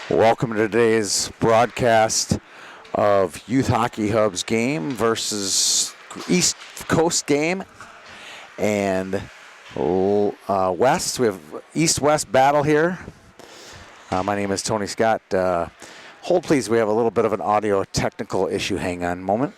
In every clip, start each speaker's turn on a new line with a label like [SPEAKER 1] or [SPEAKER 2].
[SPEAKER 1] Welcome to today's broadcast of Youth Hockey Hub's game versus East Coast game and West. We have East-West battle here. My name is Tony Scott. Hold please, we have a little bit of an audio technical issue. Hang on a moment.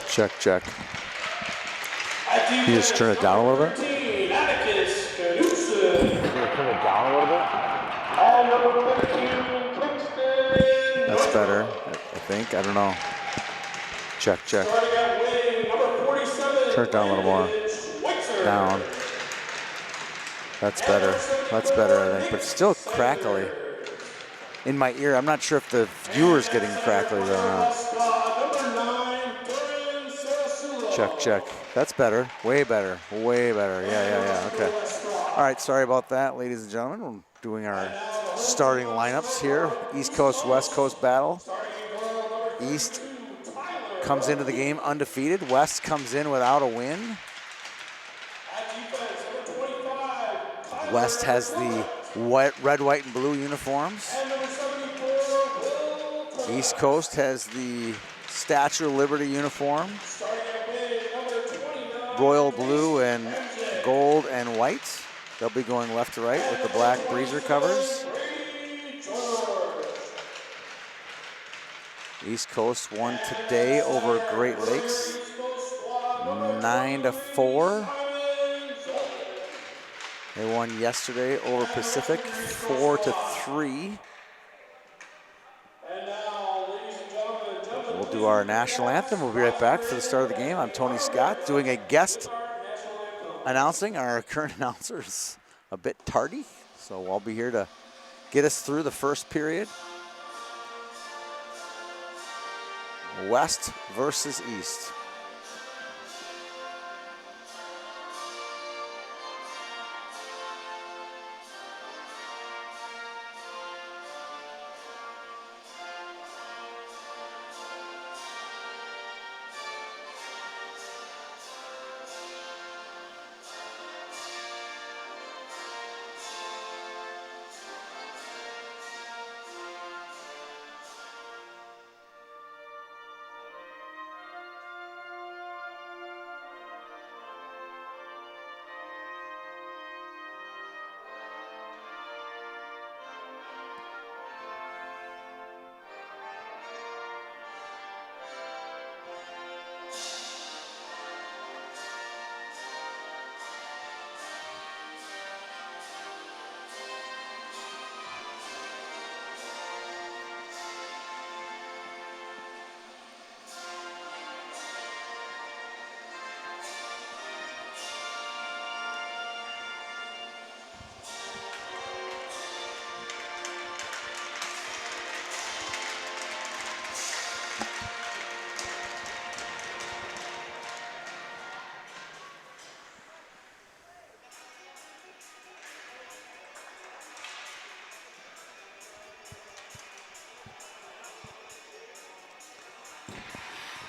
[SPEAKER 1] Check, check. You just turn it down a little bit? Turn it down a little bit? That's better, I think. I don't know. Check, check. Turn it down a little more. Down. That's better. That's better, I think. But still crackly. In my ear, I'm not sure if the viewer's getting crackly or not. Check, check. That's better. Way better. Way better. Yeah. Okay. All right, sorry about that, ladies and gentlemen. We're doing our starting lineups here. East Coast, West Coast battle. East comes into the game undefeated. West comes in without a win. West has the red, white, and blue uniforms. East Coast has the Statue of Liberty uniform. Royal blue and gold and white. They'll be going left to right with the black breezer covers. East Coast won today over Great Lakes, 9-4. They won yesterday over Pacific, 4-3. We'll do our national anthem. We'll be right back for the start of the game. I'm Tony Scott, doing a guest announcing. Our current announcer is a bit tardy, so I'll be here to get us through the first period. West versus East.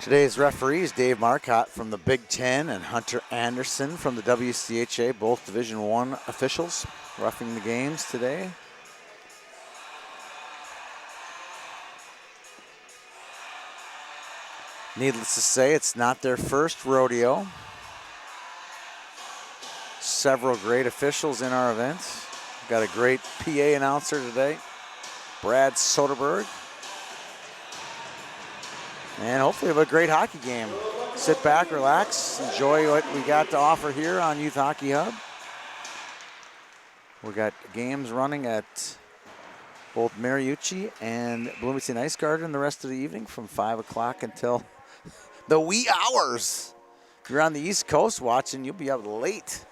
[SPEAKER 1] Today's referees, Dave Marcotte from the Big Ten and Hunter Anderson from the WCHA, both Division I officials, roughing the games today. Needless to say, it's not their first rodeo. Several great officials in our event. Got a great PA announcer today, Brad Soderberg. And hopefully have a great hockey game. Sit back, relax, enjoy what we got to offer here on Youth Hockey Hub. We got games running at both Mariucci and Bloomington Ice Garden the rest of the evening from 5 o'clock until the wee hours. If you're on the East Coast watching, you'll be up late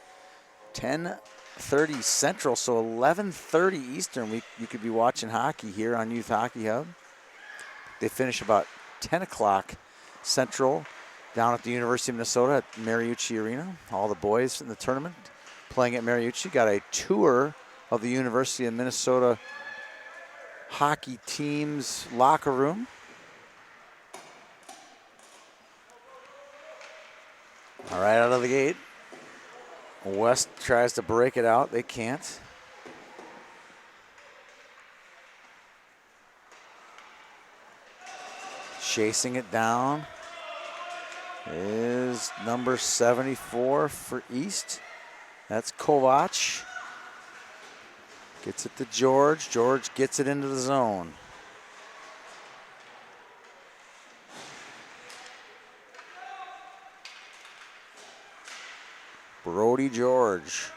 [SPEAKER 1] 10:30 Central, so 11:30 Eastern. You could be watching hockey here on Youth Hockey Hub. They finish about 10 o'clock Central down at the University of Minnesota at Mariucci Arena. All the boys in the tournament playing at Mariucci. Got a tour of the University of Minnesota hockey team's locker room. All right, out of the gate. West tries to break it out. They can't. Chasing it down is number 74 for East. That's Kovac. Gets it to George. George gets it into the zone. Brody George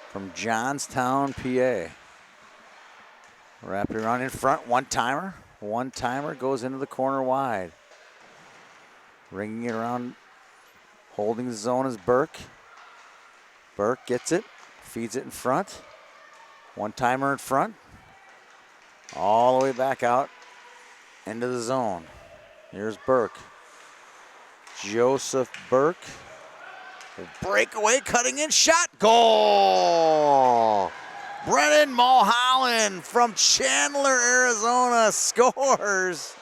[SPEAKER 1] from Johnstown, PA. Wrapping around in front, one-timer. One-timer goes into the corner wide. Ringing it around, holding the zone is Burke. Burke gets it, feeds it in front. One-timer in front. All the way back out into the zone. Here's Burke. Joseph Burke. Breakaway, cutting in, shot, goal! Brennan Mulholland from Chandler, Arizona scores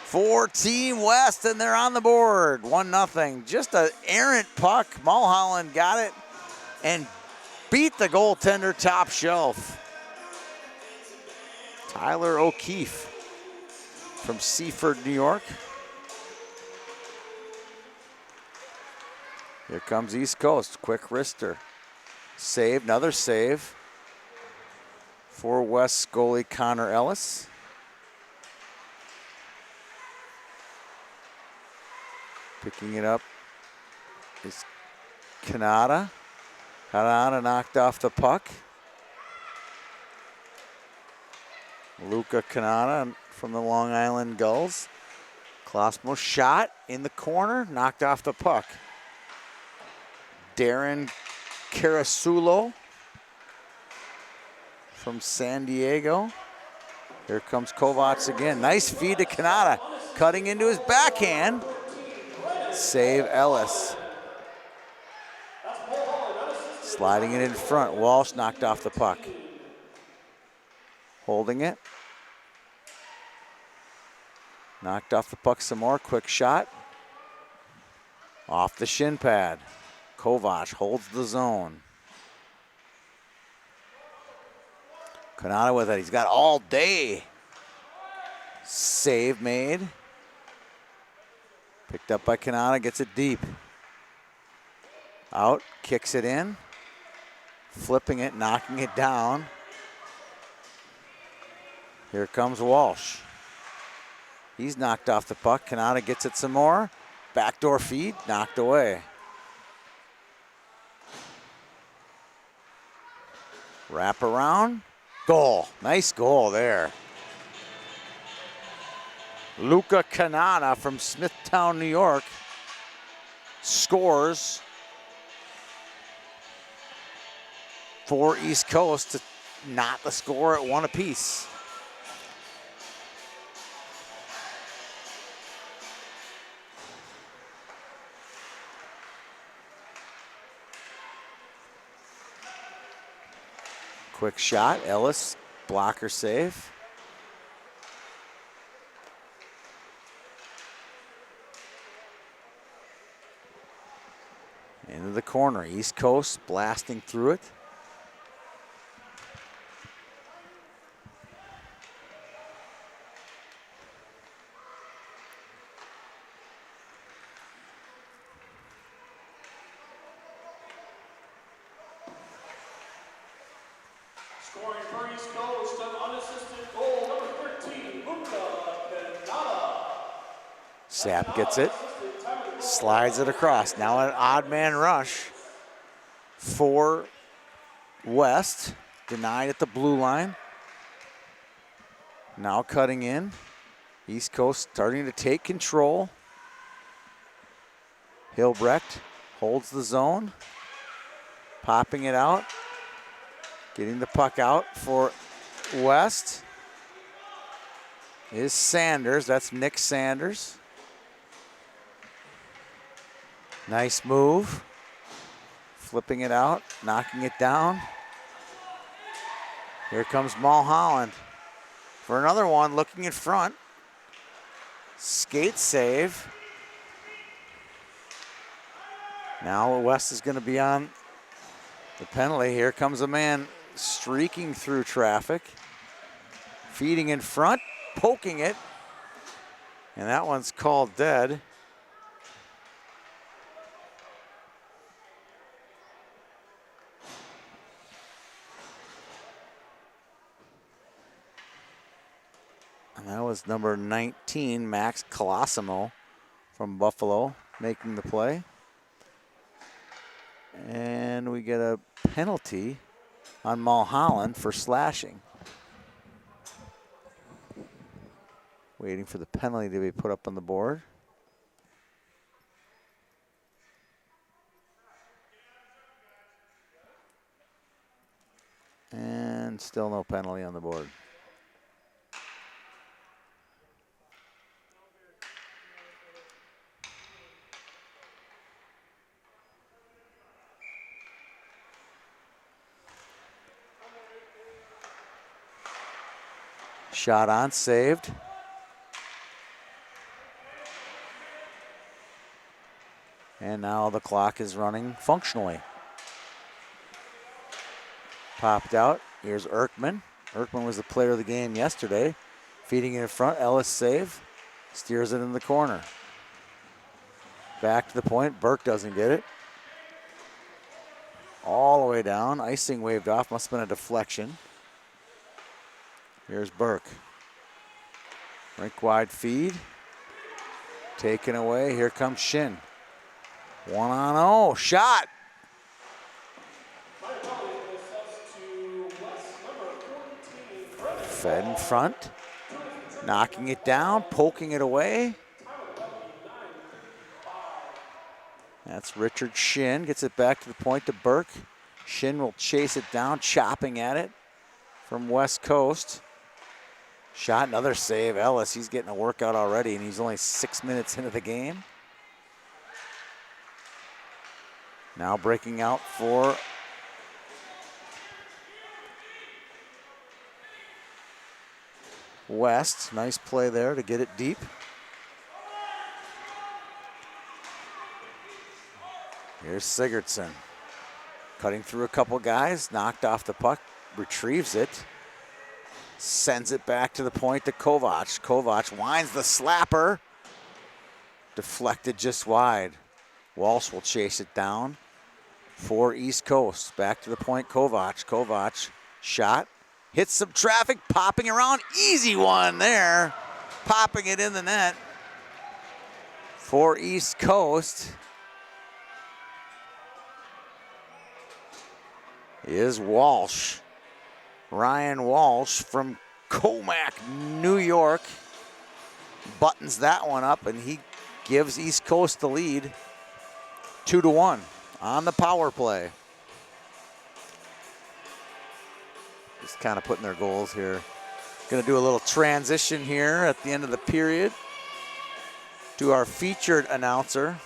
[SPEAKER 1] for Team West, and they're on the board, 1-0. Just an errant puck. Mulholland got it and beat the goaltender top shelf. Tyler O'Keefe from Seaford, New York. Here comes East Coast, quick wrister. Save, another save for West goalie Connor Ellis. Picking it up is Kanata. Kanata knocked off the puck. Luca Kanata from the Long Island Gulls. Klosmo shot in the corner, knocked off the puck. Darren Carasulo from San Diego. Here comes Kovacs again. Nice feed to Kanata. Cutting into his backhand. Save Ellis. Sliding it in front. Walsh knocked off the puck. Holding it. Knocked off the puck some more. Quick shot. Off the shin pad. Kovac holds the zone. Kanata with it. He's got all day. Save made. Picked up by Kanata, gets it deep. Out, kicks it in. Flipping it, knocking it down. Here comes Walsh. He's knocked off the puck. Kanata gets it some more. Backdoor feed, knocked away. Wrap around, goal. Nice goal there. Luca Kanata from Smithtown, New York scores for East Coast to knot the score at 1 apiece. Quick shot, Ellis, blocker save. Into the corner, East Coast blasting through it.
[SPEAKER 2] Scoring for East Coast, an unassisted goal, number 13, Luca Kanata.
[SPEAKER 1] Sapp gets it, slides it across. Now an odd man rush for West, denied at the blue line. Now cutting in. East Coast starting to take control. Hilbrecht holds the zone, popping it out, getting the puck out for West is Sanders. That's Nick Sanders. Nice move. Flipping it out, knocking it down. Here comes Mulholland for another one, looking in front. Skate save. Now West is going to be on the penalty. Here comes a man streaking through traffic. Feeding in front, poking it. And that one's called dead. And that was number 19, Max Colosimo from Buffalo, making the play. And we get a penalty on Mulholland for slashing. Waiting for the penalty to be put up on the board. And still no penalty on the board. Shot on, saved. And now the clock is running functionally. Popped out. Here's Erkman. Erkman was the player of the game yesterday. Feeding it in front. Ellis save. Steers it in the corner. Back to the point. Burke doesn't get it. All the way down. Icing waved off. Must have been a deflection. Here's Burke. Rink wide feed. Taken away. Here comes Shin. 1-on-0. Shot. Fed in front. Knocking it down. Poking it away. That's Richard Shin. Gets it back to the point to Burke. Shin will chase it down. Chopping at it from West Coast. Shot, another save. Ellis, he's getting a workout already, and he's only 6 minutes into the game. Now breaking out for West. Nice play there to get it deep. Here's Sigurdsson. Cutting through a couple guys, knocked off the puck, retrieves it. Sends it back to the point to Kovac. Kovac winds the slapper. Deflected just wide. Walsh will chase it down for East Coast. Back to the point, Kovac. Kovac, shot. Hits some traffic, popping around. Easy one there. Popping it in the net for East Coast is Walsh. Ryan Walsh from Comac, New York, buttons that one up, and he gives East Coast the lead 2-1 on the power play. Just kind of putting their goals here. Going to do a little transition here at the end of the period to our featured announcer.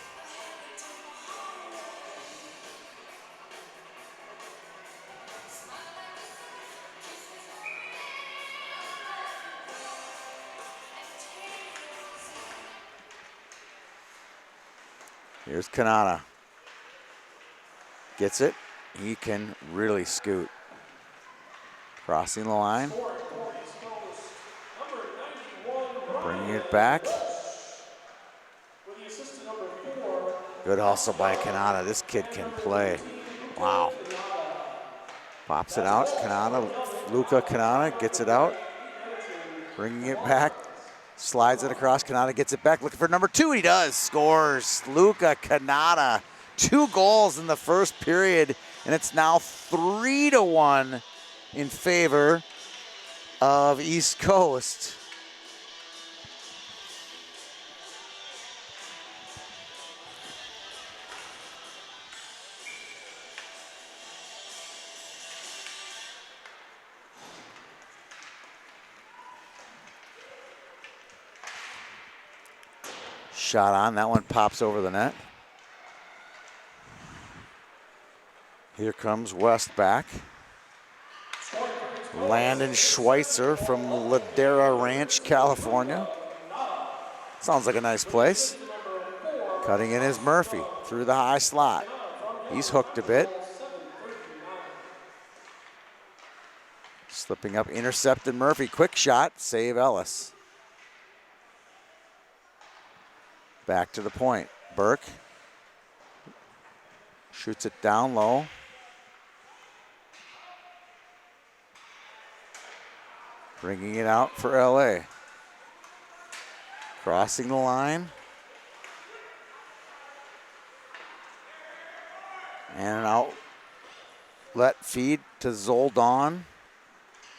[SPEAKER 1] Here's Kanata. Gets it. He can really scoot. Crossing the line. Bringing it back. Good hustle by Kanata. This kid can play. Wow. Pops it out. Kanata, Luka Kanata gets it out. Bringing it back. Slides it across. Kanata gets it back. Looking for number 2. He does. Scores. Luka Kanata. 2 goals in the first period. And it's now 3-1 in favor of East Coast. shot on. That one pops over the net. Here comes West back. Landon Schweitzer from Ladera Ranch, California. Sounds like a nice place. Cutting in is Murphy through the high slot. He's hooked a bit. Slipping up, intercepted Murphy. Quick shot, save Ellis. Back to the point. Burke shoots it down low. Bringing it out for LA. Crossing the line. And an outlet feed to Zoldan.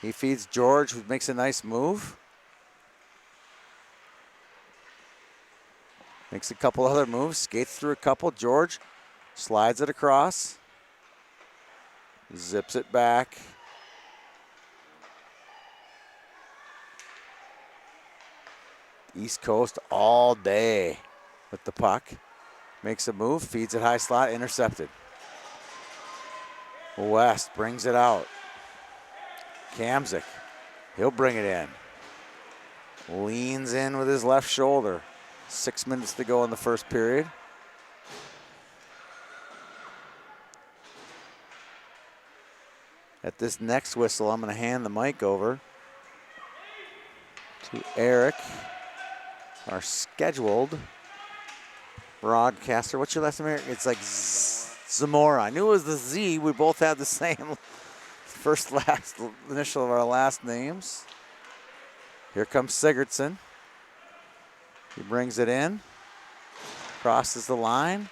[SPEAKER 1] He feeds George, who makes a nice move. Makes a couple other moves, skates through a couple. George slides it across. Zips it back. East Coast all day with the puck. Makes a move, feeds it high slot, intercepted. West brings it out. Kamzik, he'll bring it in. Leans in with his left shoulder. 6 minutes to go in the first period. At this next whistle, I'm going to hand the mic over to Eric, our scheduled broadcaster. What's your last name, Eric? It's like Zamora. I knew it was the Z. We both had the same last initial of our last names. Here comes Sigurdsson. He brings it in, crosses the line.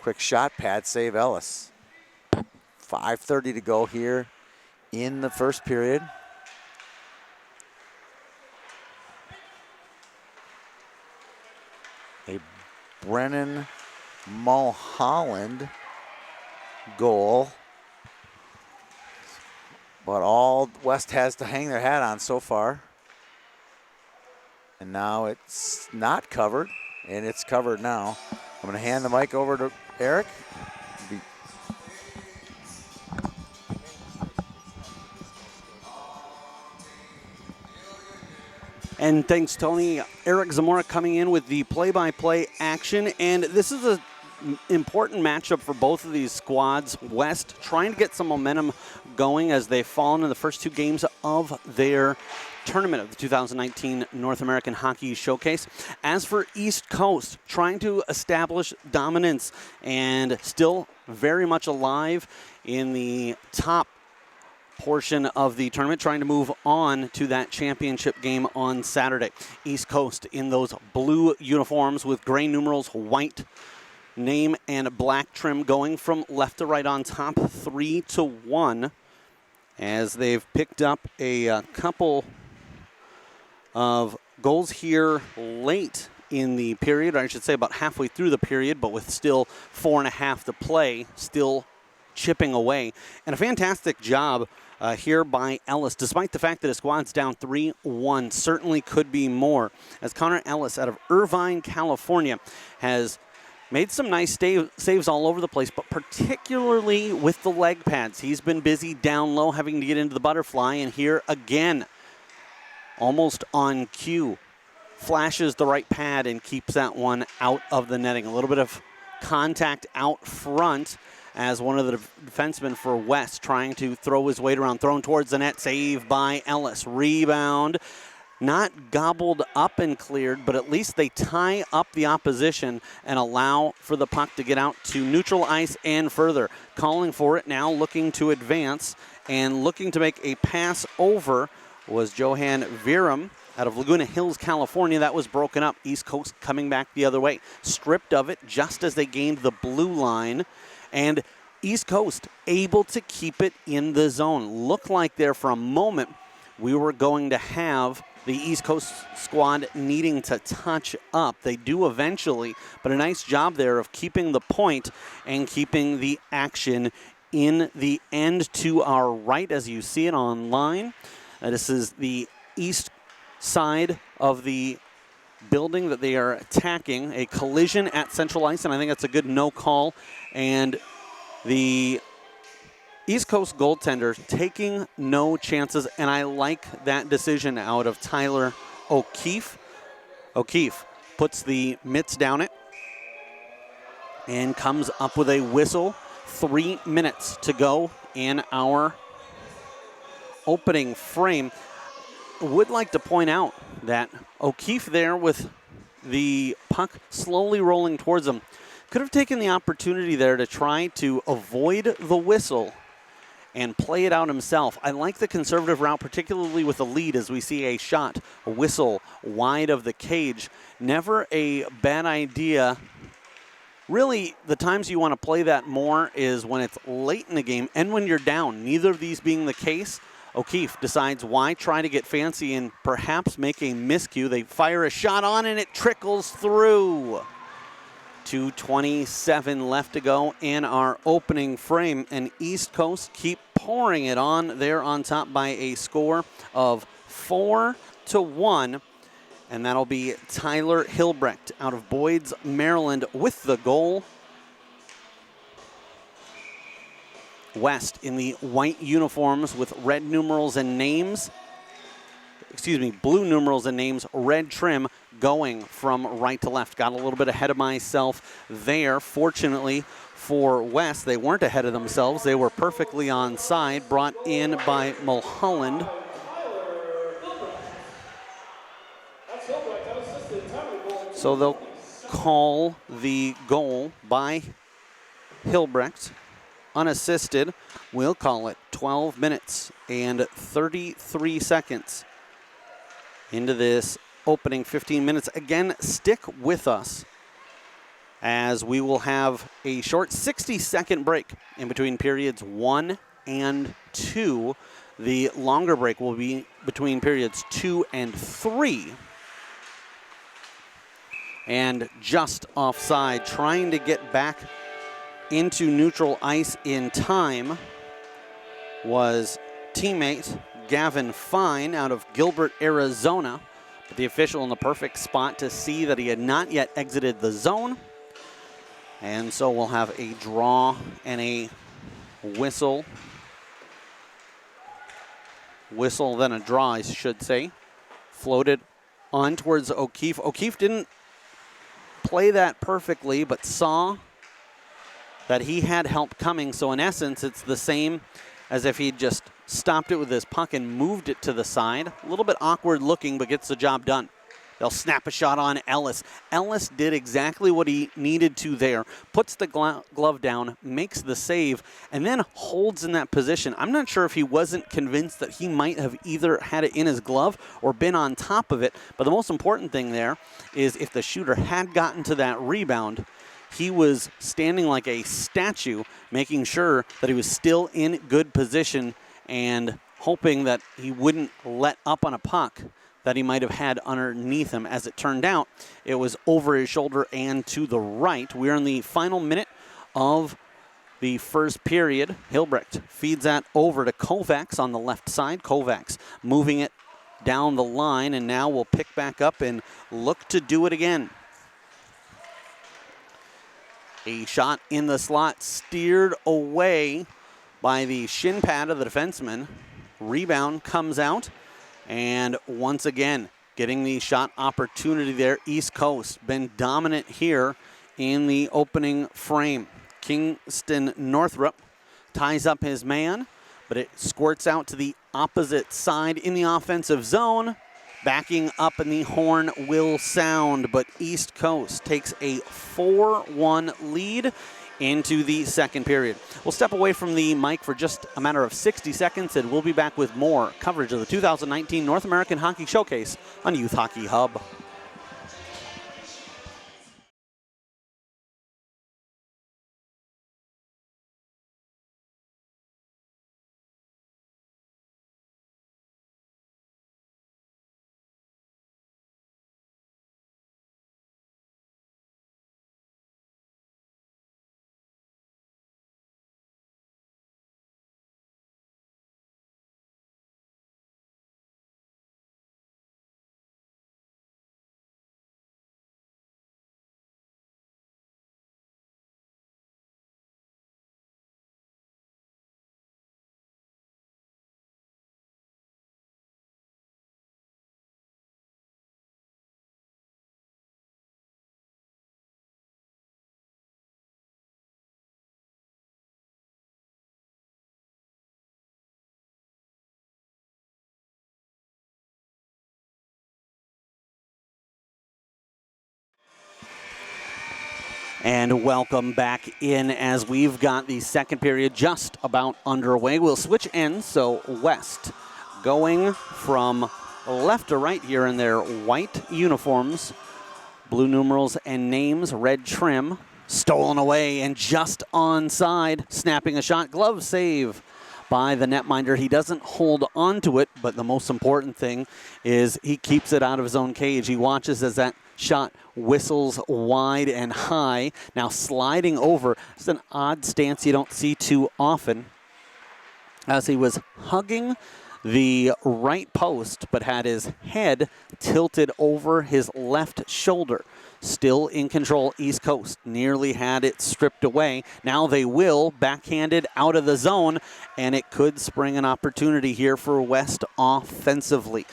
[SPEAKER 1] Quick shot, pad save Ellis. 5:30 to go here in the first period. A Brennan Mulholland goal. But all West has to hang their hat on so far. And now it's not covered, and it's covered now. I'm going to hand the mic over to Eric.
[SPEAKER 3] And thanks, Tony. Eric Zamora coming in with the play-by-play action. And this is an important matchup for both of these squads. West trying to get some momentum going as they've fallen in the first two games of their tournament of the 2019 North American Hockey Showcase. As for East Coast, trying to establish dominance and still very much alive in the top portion of the tournament, trying to move on to that championship game on Saturday. East Coast in those blue uniforms with gray numerals, white name, and black trim, going from left to right on top, 3-1, as they've picked up a couple of goals here late in the period, or I should say about halfway through the period, but with still 4.5 to play, still chipping away. And a fantastic job here by Ellis, despite the fact that his squad's down 3-1, certainly could be more, as Connor Ellis out of Irvine, California, has made some nice saves all over the place, but particularly with the leg pads. He's been busy down low, having to get into the butterfly, and here again, almost on cue, flashes the right pad and keeps that one out of the netting. A little bit of contact out front as one of the defensemen for West trying to throw his weight around, thrown towards the net, save by Ellis. Rebound, not gobbled up and cleared, but at least they tie up the opposition and allow for the puck to get out to neutral ice and further. Calling for it now, looking to advance and looking to make a pass over was Johan Virum out of Laguna Hills, California. That was broken up. East Coast coming back the other way. Stripped of it just as they gained the blue line. And East Coast able to keep it in the zone. Looked like there for a moment we were going to have the East Coast squad needing to touch up. They do eventually, but a nice job there of keeping the point and keeping the action in the end to our right as you see it online. This is the East side of the building that they are attacking. A collision at Central Ice, and I think that's a good no call. And the East Coast goaltender taking no chances, and I like that decision out of Tyler O'Keefe. O'Keefe puts the mitts down it and comes up with a whistle. 3 minutes to go in our opening frame. Would like to point out that O'Keefe there with the puck slowly rolling towards him could have taken the opportunity there to try to avoid the whistle and play it out himself. I like the conservative route, particularly with the lead, as we see a shot, a whistle wide of the cage. Never a bad idea. Really, the times you want to play that more is when it's late in the game and when you're down. Neither of these being the case, O'Keefe decides why try to get fancy and perhaps make a miscue. They fire a shot on and it trickles through. 2:27 left to go in our opening frame, and East Coast keep pouring it on. They're on top by a score of 4-1, and that'll be Tyler Hilbrecht out of Boyd's, Maryland, with the goal. West in the white uniforms with red numerals and names. Blue numerals and names, red trim, going from right to left. Got a little bit ahead of myself there. Fortunately for West, they weren't ahead of themselves. They were perfectly on side, brought in by Mulholland. So they'll call the goal by Hilbrecht. Unassisted. We'll call it 12 minutes and 33 seconds into this opening 15 minutes. Again, stick with us as we will have a short 60-second break in between periods 1 and 2. The longer break will be between periods 2 and 3. And just offside, trying to get back into neutral ice in time was teammate Gavin Fine out of Gilbert, Arizona. But the official in the perfect spot to see that he had not yet exited the zone. And so we'll have a draw and a whistle. Whistle, then a draw, I should say. Floated on towards O'Keefe. O'Keefe didn't play that perfectly, but saw that he had help coming. So in essence, it's the same as if he just stopped it with his puck and moved it to the side. A little bit awkward looking, but gets the job done. They'll snap a shot on Ellis. Ellis did exactly what he needed to there. Puts the glove down, makes the save, and then holds in that position. I'm not sure if he wasn't convinced that he might have either had it in his glove or been on top of it. But the most important thing there is if the shooter had gotten to that rebound, he was standing like a statue, making sure that he was still in good position and hoping that he wouldn't let up on a puck that he might have had underneath him. As it turned out, it was over his shoulder and to the right. We're in the final minute of the first period. Hilbrecht feeds that over to Kovacs on the left side. Kovacs moving it down the line, and now we'll pick back up and look to do it again. A shot in the slot, steered away by the shin pad of the defenseman. Rebound comes out, and once again, getting the shot opportunity there. East Coast been dominant here in the opening frame. Kingston Northrup ties up his man, but it squirts out to the opposite side in the offensive zone. Backing up, and the horn will sound, but East Coast takes a 4-1 lead into the second period. We'll step away from the mic for just a matter of 60 seconds, and we'll be back with more coverage of the 2019 North American Hockey Showcase on Youth Hockey Hub. And welcome back in as we've got the second period just about underway. We'll switch ends, so West going from left to right here in their white uniforms. Blue numerals and names, red trim. Stolen away and just onside. Snapping a shot, glove save by the netminder. He doesn't hold on to it, but the most important thing is he keeps it out of his own cage. He watches as that shot whistles wide and high. Now sliding over. It's an odd stance you don't see too often, as he was hugging the right post but had his head tilted over his left shoulder. Still in control, East Coast nearly had it stripped away. Now they will, backhanded out of the zone, and it could spring an opportunity here for West offensively.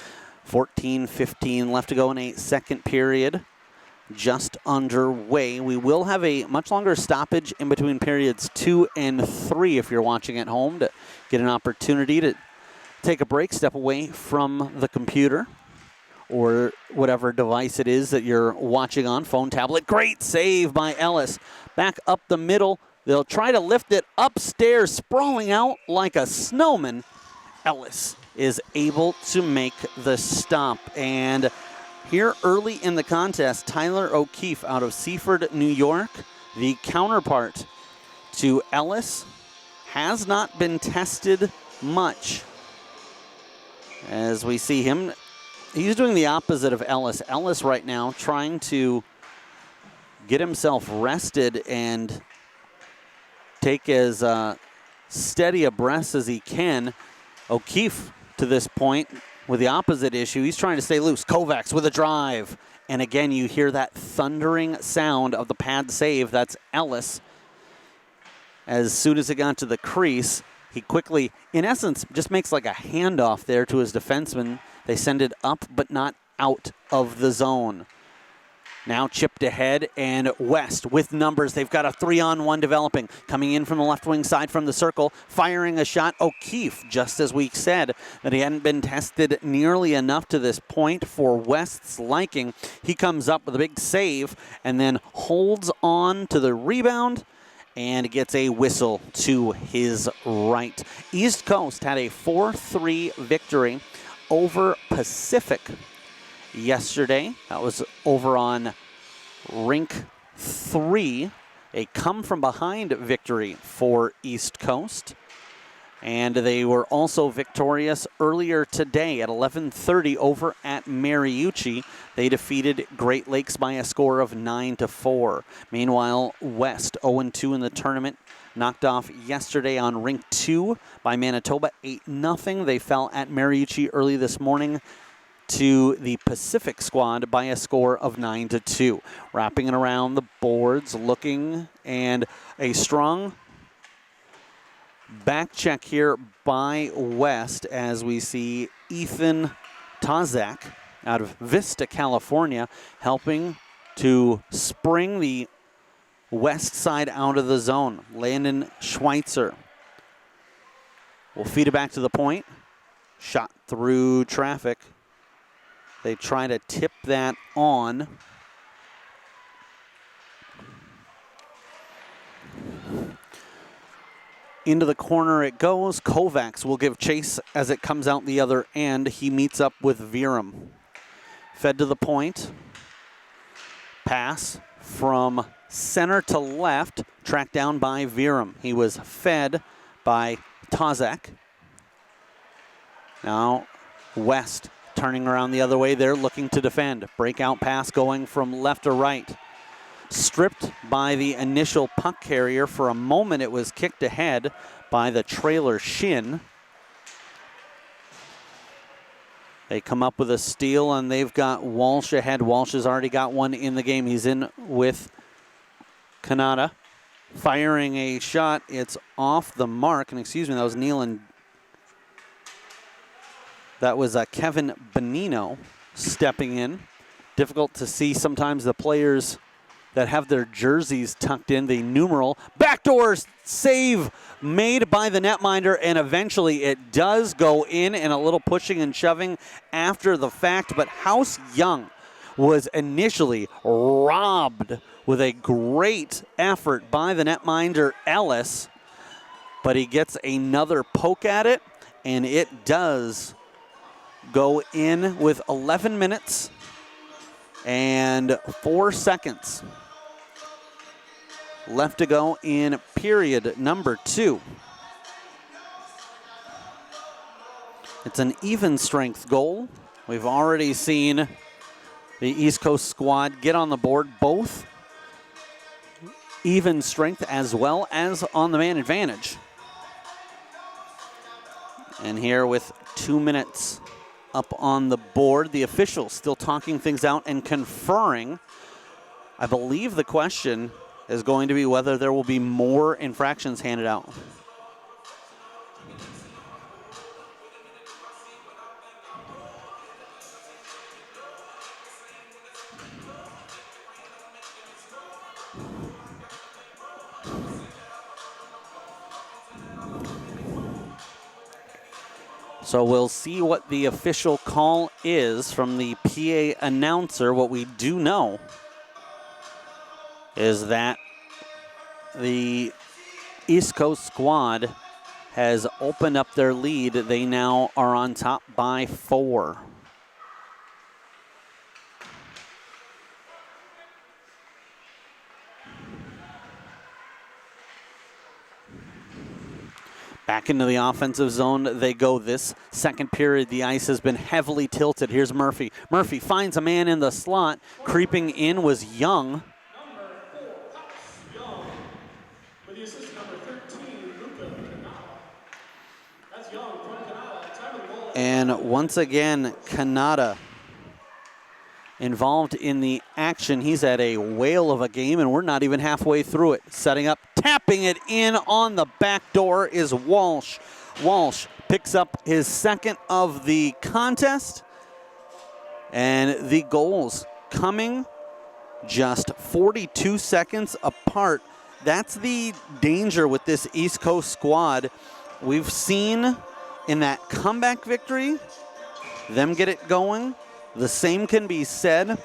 [SPEAKER 3] 14-15 left to go in a second period. Just underway. We will have a much longer stoppage in between periods 2 and 3 if you're watching at home, to get an opportunity to take a break, step away from the computer or whatever device it is that you're watching on, phone, tablet. Great save by Ellis. Back up the middle. They'll try to lift it upstairs, sprawling out like a snowman. Ellis is able to make the stop. And here early in the contest, Tyler O'Keefe out of Seaford, New York, the counterpart to Ellis, has not been tested much. As we see him, he's doing the opposite of Ellis. Ellis right now trying to get himself rested and take as steady a breath as he can. O'Keefe, to this point, with the opposite issue, he's trying to stay loose. Kovacs with a drive. And again, you hear that thundering sound of the pad save. That's Ellis. As soon as it got to the crease, he quickly, in essence, just makes like a handoff there to his defenseman. They send it up, but not out of the zone. Now chipped ahead, and West with numbers. They've got a 3-on-1 developing. Coming in from the left wing side from the circle, firing a shot. O'Keefe, just as we said, that he hadn't been tested nearly enough to this point for West's liking. He comes up with a big save and then holds on to the rebound and gets a whistle to his right. East Coast had a 4-3 victory over Pacific yesterday. That was over on Rink 3. A come-from-behind victory for East Coast. And they were also victorious earlier today at 11:30 over at Mariucci. They defeated Great Lakes by a score of 9-4. Meanwhile, West 0-2 in the tournament. Knocked off yesterday on Rink 2 by Manitoba 8-0. They fell at Mariucci early this morning to the Pacific squad by a score of 9-2. Wrapping it around the boards, looking, and a strong back check here by West as we see Ethan Tozak out of Vista, California, helping to spring the West side out of the zone. Landon Schweitzer will feed it back to the point. Shot through traffic. They try to tip that on. Into the corner it goes. Kovacs will give chase as it comes out the other end. He meets up with Virum. Fed to the point. Pass from center to left, tracked down by Virum. He was fed by Tozak. Now West turning around the other way. They're looking to defend. Breakout pass going from left to right. Stripped by the initial puck carrier. For a moment it was kicked ahead by the trailer shin. They come up with a steal, and they've got Walsh ahead. Walsh has already got one in the game. He's in with Kanata. Firing a shot. It's off the mark. And excuse me, that was Nealon. That was Kevin Bonino stepping in. Difficult to see sometimes the players that have their jerseys tucked in, the numeral. Backdoor save made by the netminder, and eventually it does go in, and a little pushing and shoving after the fact. But House Young was initially robbed with a great effort by the netminder Ellis, but he gets another poke at it, and it does go in with 11 minutes and 4 seconds left to go in period number 2. It's an even strength goal. We've already seen the East Coast squad get on the board, both even strength as well as on the man advantage. And here with 2 minutes up on the board, the officials still talking things out and conferring. I believe the question is going to be whether there will be more infractions handed out. So we'll see what the official call is from the PA announcer. What we do know is that the East Coast squad has opened up their lead. They now are on top by 4. Back into the offensive zone they go this second period. The ice has been heavily tilted. Here's Murphy. Murphy finds a man in the slot. Creeping in was Young.
[SPEAKER 2] Number 4, Young. With the assist number 13, Luca Canada. That's Young from Canada. Time of the goal.
[SPEAKER 3] And once again, Canada involved in the action. He's had a whale of a game, and we're not even halfway through it. Setting up, tapping it in on the back door is Walsh. Walsh picks up his second of the contest, and the goals coming just 42 seconds apart. That's the danger with this East Coast squad. We've seen in that comeback victory, them get it going. The same can be said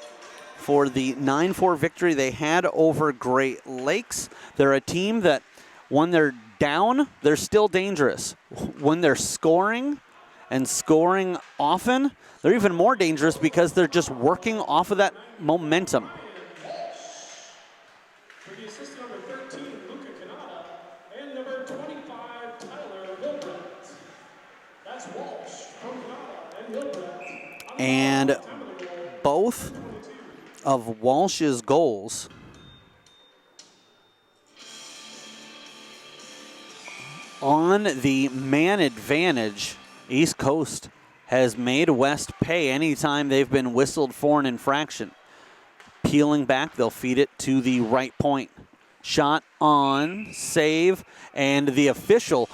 [SPEAKER 3] for the 9-4 victory they had over Great Lakes. They're a team that when they're down, they're still dangerous. When they're scoring and scoring often, they're even more dangerous because they're just working off of that momentum.
[SPEAKER 2] For the assist number 13, Luca Canada, and number 25, Tyler Wilbrant. That's Walsh from Canada and Wilbrant.
[SPEAKER 3] And both of Walsh's goals on the man advantage, East Coast has made West pay anytime they've been whistled for an infraction. Peeling back, they'll feed it to the right point. Shot on, save, and the official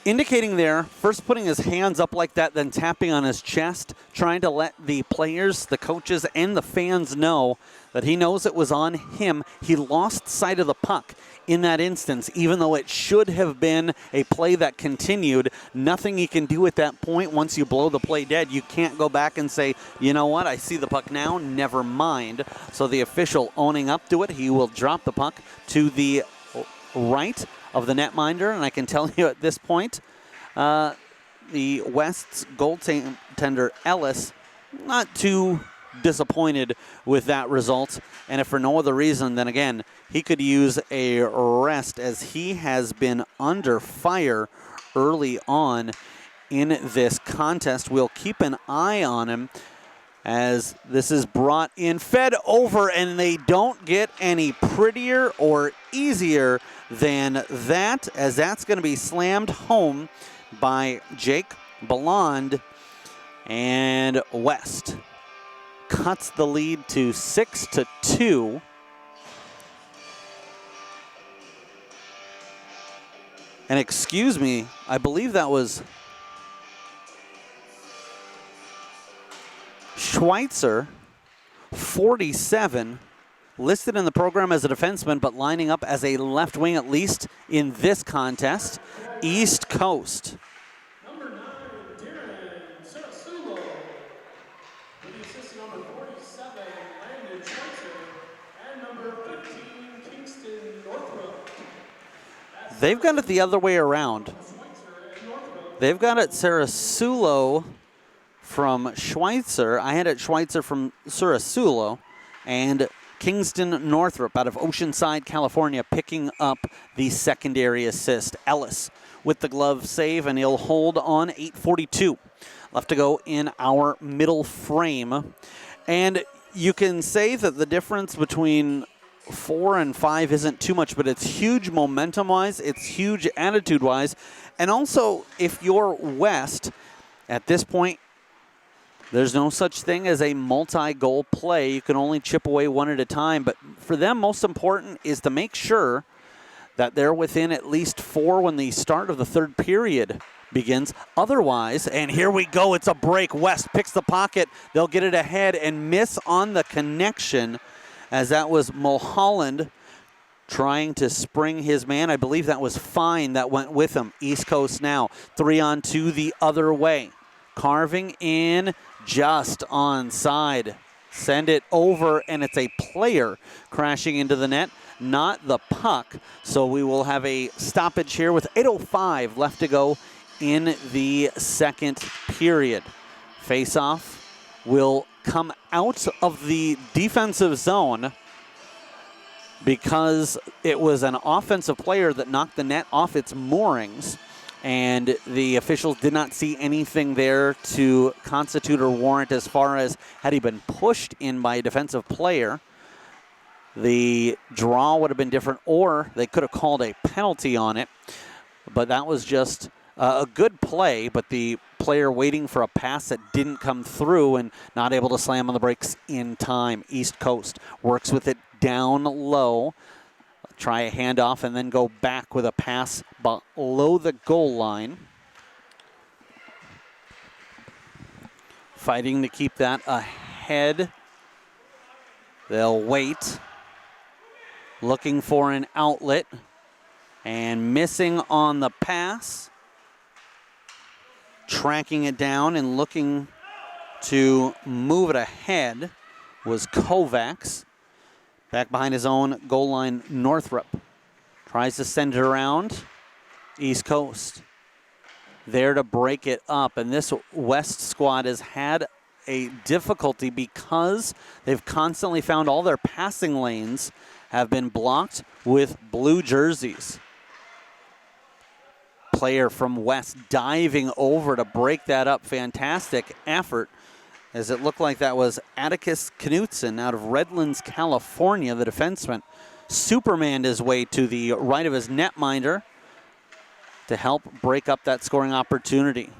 [SPEAKER 3] indicating there, first putting his hands up like that, then tapping on his chest, trying to let the players, the coaches, and the fans know that he knows it was on him. He lost sight of the puck in that instance, even though it should have been a play that continued. Nothing he can do at that point once you blow the play dead. You can't go back and say, you know what, I see the puck now, never mind. So the official owning up to it, he will drop the puck to the right of the netminder, and I can tell you at this point, the West's goaltender Ellis not too disappointed with that result, and if for no other reason than, again, he could use a rest as he has been under fire early on in this contest. We'll keep an eye on him as this is brought in, fed over, and they don't get any prettier or easier than that, as that's going to be slammed home by Jake Belland, and West cuts the lead to 6-2. And excuse me, I believe that was Schweitzer, 47, listed in the program as a defenseman, but lining up as a left wing, at least in this contest. East Coast.
[SPEAKER 2] Number 9, Darren Sarasulo. With the assist number 47, Landon Schweitzer, and number 15, Kingston Northrup.
[SPEAKER 3] They've got it the other way around. They've got it Sarasulo from Schweitzer. I had it Schweitzer from Sarasulo, and Kingston Northrup out of Oceanside, California, picking up the secondary assist. Ellis with the glove save, and he'll hold on. 8:42 left to go in our middle frame. And you can say that the difference between 4 and 5 isn't too much, but it's huge momentum-wise, it's huge attitude-wise, and also if you're West, at this point, there's no such thing as a multi-goal play. You can only chip away one at a time. But for them, most important is to make sure that they're within at least 4 when the start of the third period begins. Otherwise, and here we go, it's a break. West picks the pocket. They'll get it ahead and miss on the connection, as that was Mulholland trying to spring his man. I believe that was Fine that went with him. East Coast now, 3-on-2 the other way. Carving in just onside. Send it over, and it's a player crashing into the net, not the puck. So we will have a stoppage here with 8:05 left to go in the second period. Face-off will come out of the defensive zone because it was an offensive player that knocked the net off its moorings. And the officials did not see anything there to constitute or warrant as far as had he been pushed in by a defensive player. The draw would have been different, or they could have called a penalty on it. But that was just a good play, but the player waiting for a pass that didn't come through and not able to slam on the brakes in time. East Coast works with it down low. Try a handoff and then go back with a pass below the goal line. Fighting to keep that ahead. They'll wait. Looking for an outlet. And missing on the pass. Tracking it down and looking to move it ahead was Kovacs. Back behind his own goal line, Northrup. Tries to send it around. East Coast. There to break it up. And this West squad has had a difficulty because they've constantly found all their passing lanes have been blocked with blue jerseys. Player from West diving over to break that up. Fantastic effort, as it looked like that was Atticus Knutson out of Redlands, California, the defenseman. Supermaned his way to the right of his netminder to help break up that scoring opportunity.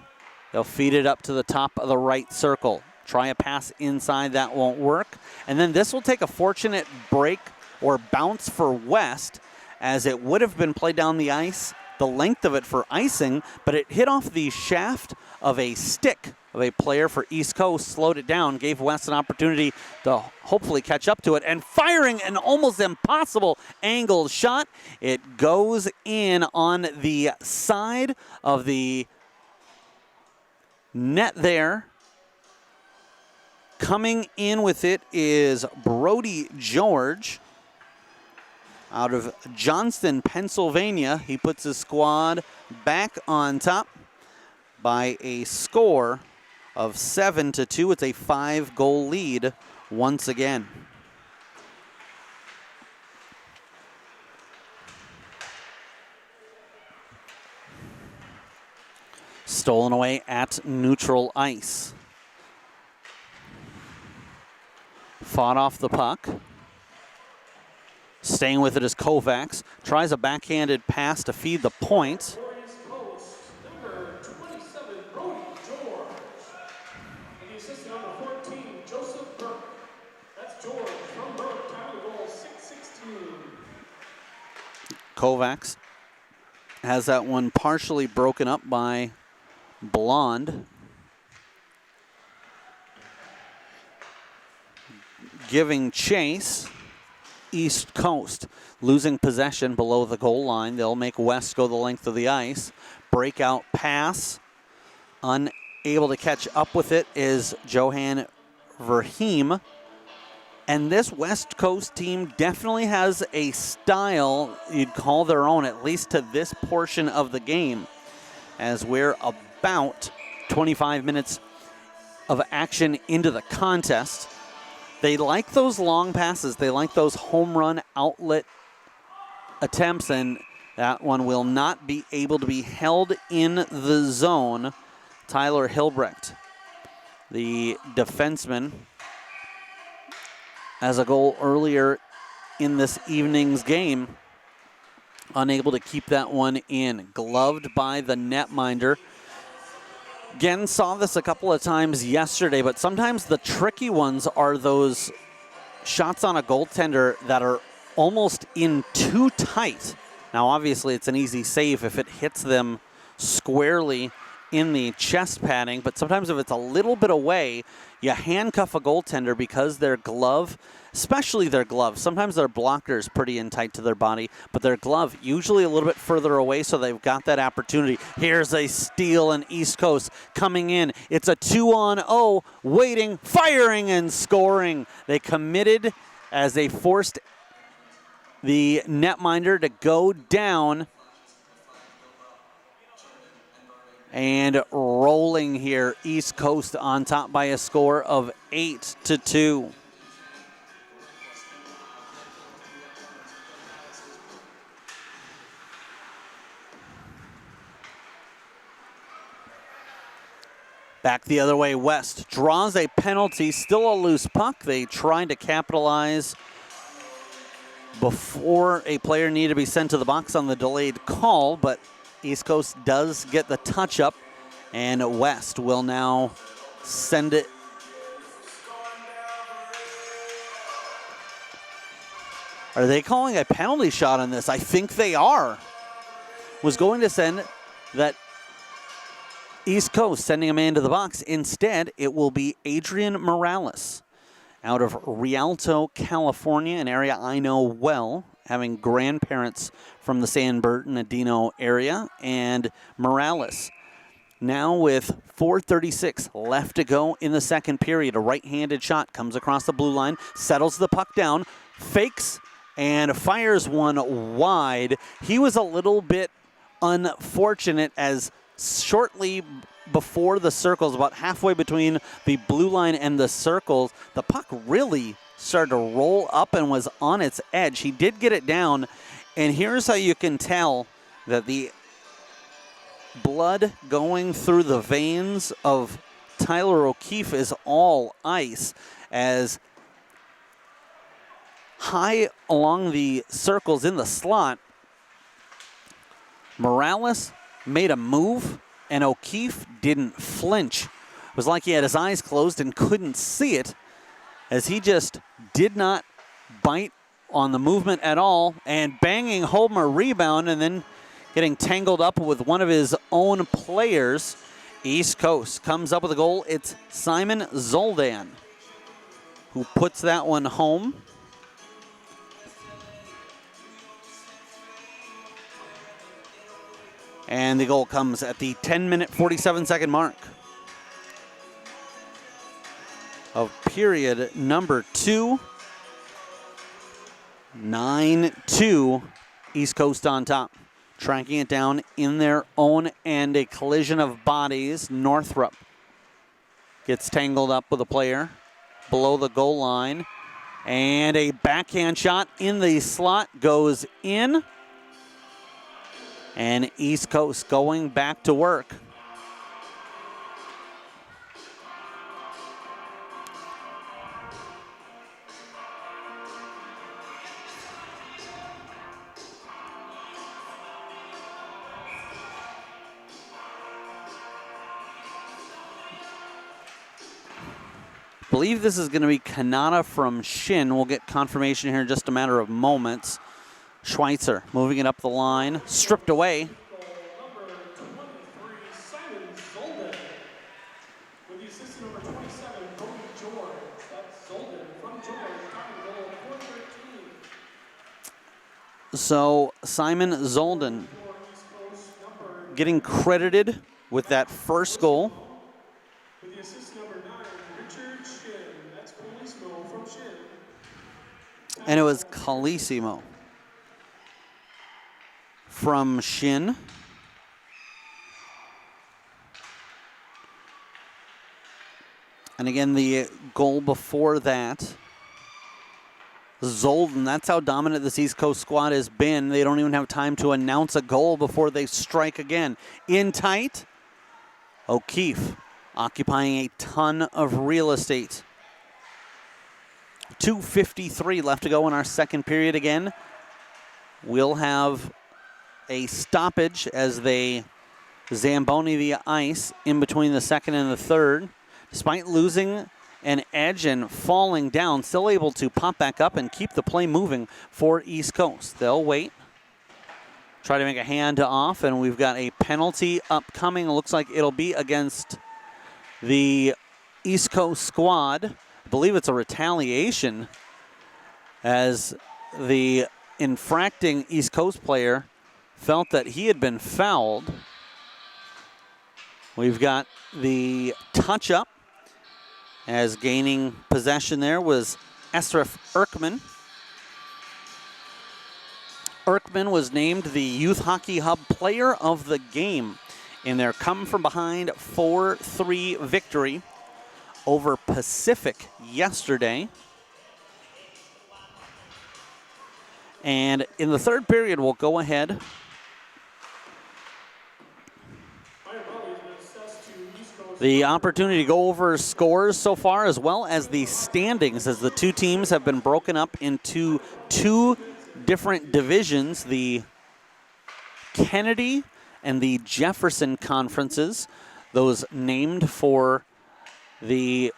[SPEAKER 3] They'll feed it up to the top of the right circle. Try a pass inside, that won't work. And then this will take a fortunate break or bounce for West, as it would have been played down the ice, the length of it for icing, but it hit off the shaft of a stick of a player for East Coast, slowed it down, gave West an opportunity to hopefully catch up to it, and firing an almost impossible angled shot. It goes in on the side of the net there. Coming in with it is Brody George out of Johnston, Pennsylvania. He puts his squad back on top by a score of 7-2. It's a 5-goal lead once again. Stolen away at neutral ice. Fought off the puck. Staying with it is Kovacs. Tries a backhanded pass to feed the point.
[SPEAKER 2] Number 27, Brody George. And the assistant number 14, Joseph Burke. That's George from Burke. Time of the goal, 6:16.
[SPEAKER 3] Kovacs has that one partially broken up by Blonde. Giving chase. East Coast losing possession below the goal line. They'll make West go the length of the ice. Breakout pass. Unable to catch up with it is Johan Verheem. And this West Coast team definitely has a style you'd call their own, at least to this portion of the game, as we're about 25 minutes of action into the contest. They like those long passes. They like those home run outlet attempts, and that one will not be able to be held in the zone. Tyler Hilbrecht, the defenseman, has a goal earlier in this evening's game. Unable to keep that one in. Gloved by the netminder. Again, saw this a couple of times yesterday, but sometimes the tricky ones are those shots on a goaltender that are almost in too tight. Now, obviously, it's an easy save if it hits them squarely in the chest padding, but sometimes if it's a little bit away, you handcuff a goaltender because their glove, especially their glove, sometimes their blocker is pretty in tight to their body, but their glove usually a little bit further away, so they've got that opportunity. Here's a steal, and East Coast coming in. It's a 2-on-0, waiting, firing, and scoring. They committed as they forced the netminder to go down. And rolling here, East Coast on top by a score of 8-2. Back the other way, West draws a penalty, still a loose puck. They tried to capitalize before a player needed to be sent to the box on the delayed call, but East Coast does get the touch up, and West will now send it. Are they calling a penalty shot on this? I think they are. Was going to send that East Coast sending a man to the box. Instead, it will be Adrian Morales out of Rialto, California, an area I know well, having grandparents from the San Bernardino area. And Morales, now with 4:36 left to go in the second period, a right-handed shot comes across the blue line, settles the puck down, fakes, and fires one wide. He was a little bit unfortunate, as shortly before the circles, about halfway between the blue line and the circles, the puck really started to roll up and was on its edge. He did get it down, and here's how you can tell that the blood going through the veins of Tyler O'Keefe is all ice, as high along the circles in the slot, Morales made a move, and O'Keefe didn't flinch. It was like he had his eyes closed and couldn't see it, as he just did not bite on the movement at all, and banging home a rebound and then getting tangled up with one of his own players. East Coast comes up with a goal. It's Simon Zoldan who puts that one home. And the goal comes at the 10-minute, 47-second mark of period number 2. 9-2, East Coast on top. Tracking it down in their own end, a collision of bodies. Northrup gets tangled up with a player below the goal line. And a backhand shot in the slot goes in. And East Coast going back to work. I believe this is going to be Kanata from Shin. We'll get confirmation here in just a matter of moments. Schweitzer moving it up the line, stripped away.
[SPEAKER 2] Number 23, Simon Zoldan. With the assist number 27, Cody George. That's Zoldan from George, tying goal 413.
[SPEAKER 3] So Simon Zoldan getting credited with that first goal.
[SPEAKER 2] With the assist number 9, Richard Shin.
[SPEAKER 3] And it was Calissimo from Shin. And again, the goal before that, Zolden. That's how dominant this East Coast squad has been. They don't even have time to announce a goal before they strike again. In tight, O'Keefe occupying a ton of real estate. 2:53 left to go in our second period again. We'll have a stoppage as they Zamboni the ice in between the second and the third. Despite losing an edge and falling down, still able to pop back up and keep the play moving for East Coast. They'll wait, try to make a hand off, and we've got a penalty upcoming. It looks like it'll be against the East Coast squad. I believe it's a retaliation as the infracting East Coast player felt that he had been fouled. We've got the touch-up as gaining possession there was Esref Erkman. Erkman was named the Youth Hockey Hub Player of the Game in their come-from-behind 4-3 victory over Pacific yesterday. And in the third period, we'll go ahead. The opportunity to go over scores so far, as well as the standings, as the two teams have been broken up into two different divisions, the Kennedy and the Jefferson conferences, those named for the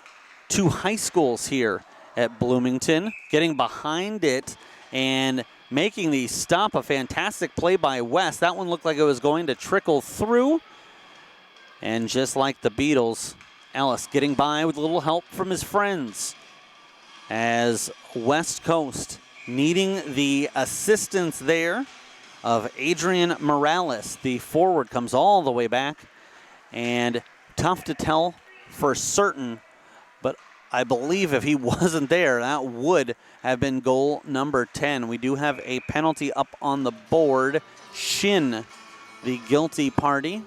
[SPEAKER 3] two high schools here at Bloomington. Getting behind it and making the stop, a fantastic play by West. That one looked like it was going to trickle through. And just like the Beatles, Ellis getting by with a little help from his friends as West Coast needing the assistance there of Adrian Morales. The forward comes all the way back, and tough to tell for certain, but I believe if he wasn't there, that would have been goal number 10. We do have a penalty up on the board. Shin, the guilty party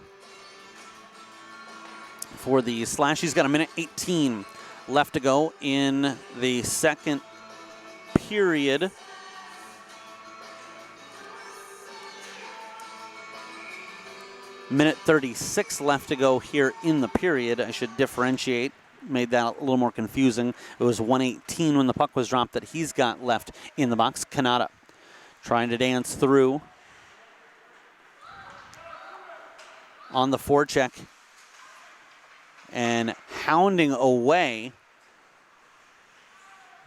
[SPEAKER 3] for the slash. He's got a minute 18 left to go in the second period. Minute 36 left to go here in the period. I should differentiate. Made that a little more confusing. It was 1:18 when the puck was dropped that he's got left in the box. Kanata trying to dance through on the forecheck and hounding away.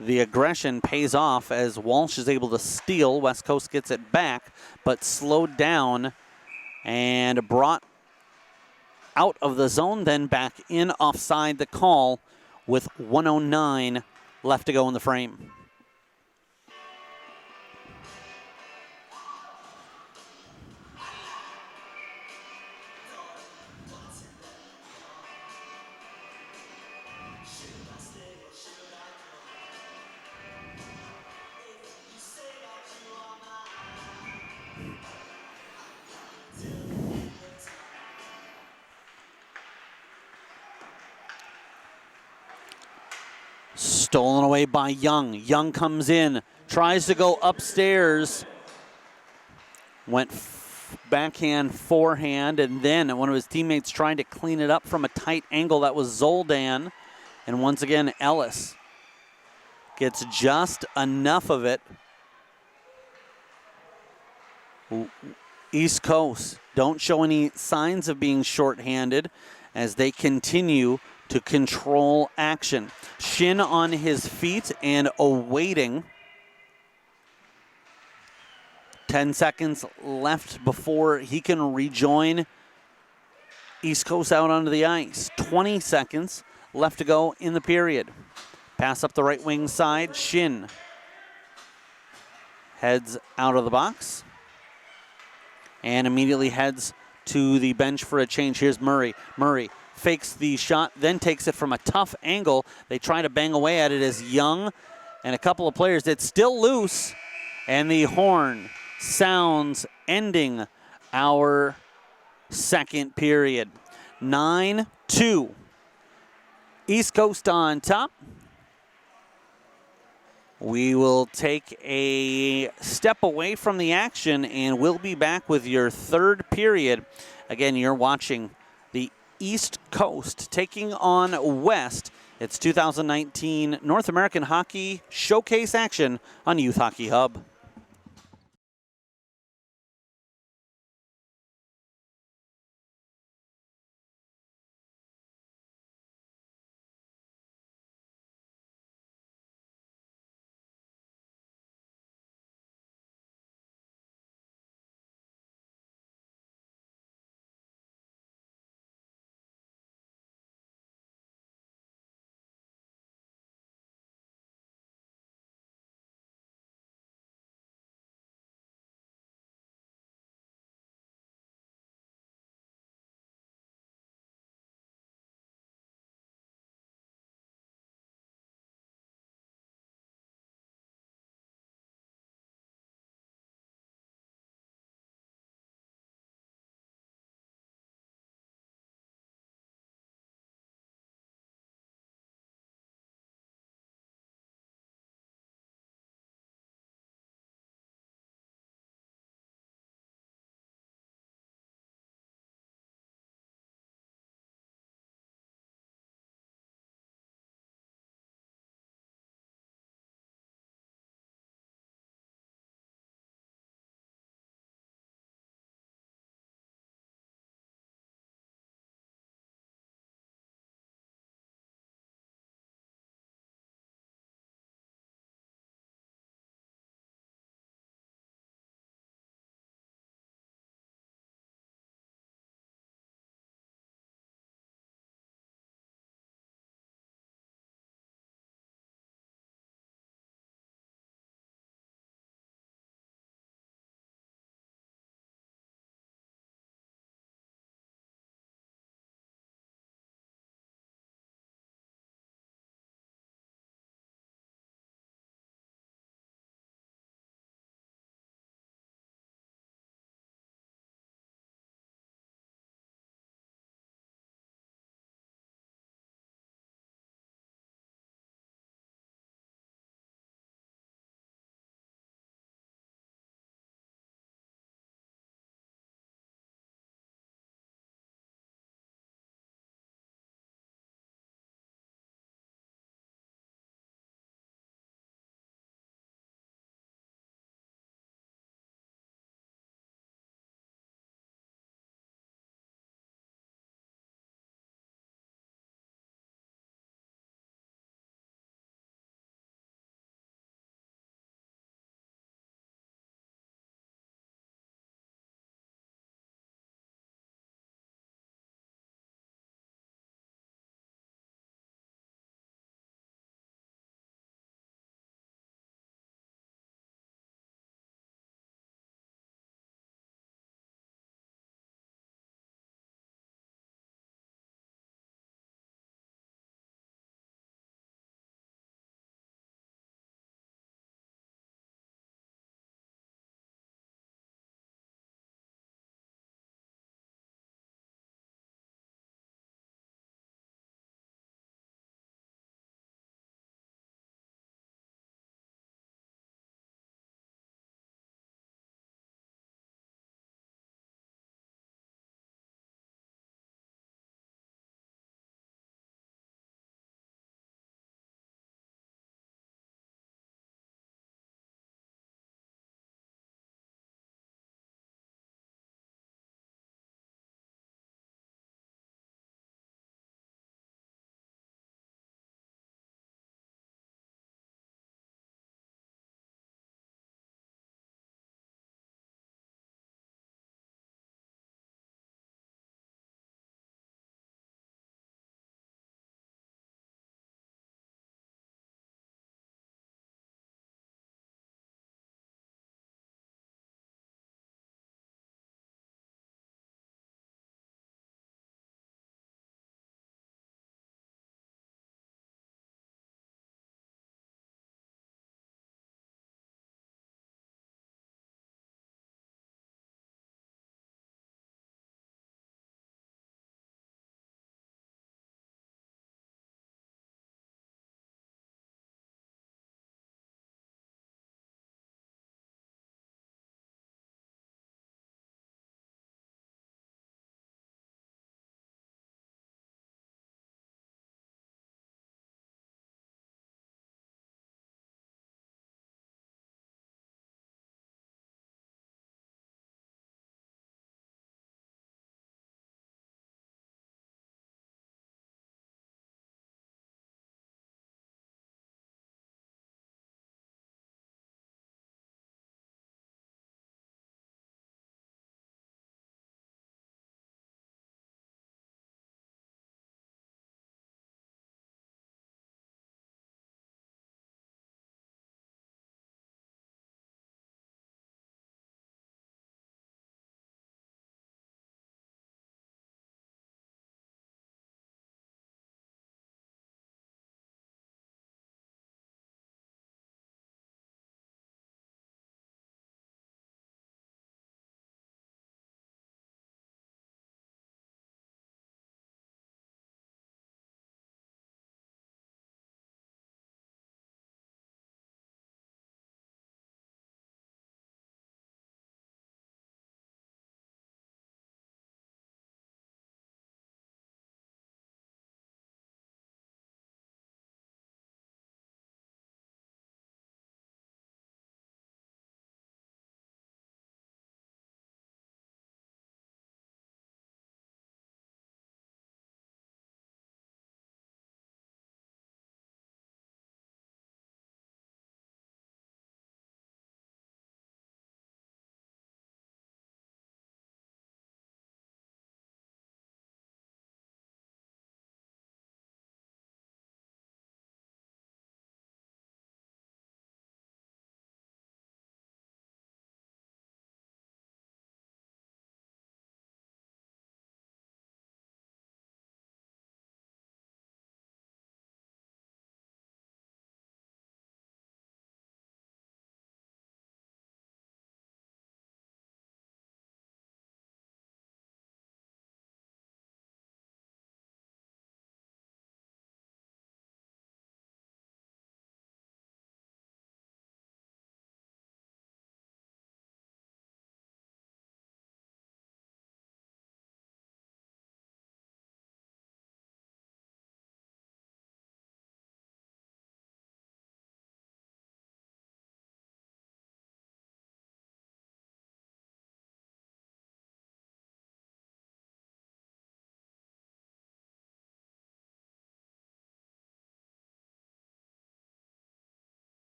[SPEAKER 3] The aggression pays off as Walsh is able to steal. West Coast gets it back, but slowed down and brought out of the zone, then back in offside the call with 1:09 left to go in the frame. Stolen away by Young. Young comes in, tries to go upstairs. Went backhand, forehand, and then one of his teammates trying to clean it up from a tight angle. That was Zoldan. And once again, Ellis gets just enough of it. East Coast don't show any signs of being shorthanded as they continue to control action. Shin on his feet and awaiting. 10 seconds left before he can rejoin East Coast out onto the ice. 20 seconds left to go in the period. Pass up the right wing side. Shin heads out of the box and immediately heads to the bench for a change. Here's Murray. Murray fakes the shot, then takes it from a tough angle. They try to bang away at it as Young and a couple of players. It's still loose, and the horn sounds ending our second period. 9-2. East Coast on top. We will take a step away from the action, and we'll be back with your third period. Again, you're watching the East Coast taking on West. It's 2019 North American Hockey Showcase action on Youth Hockey Hub.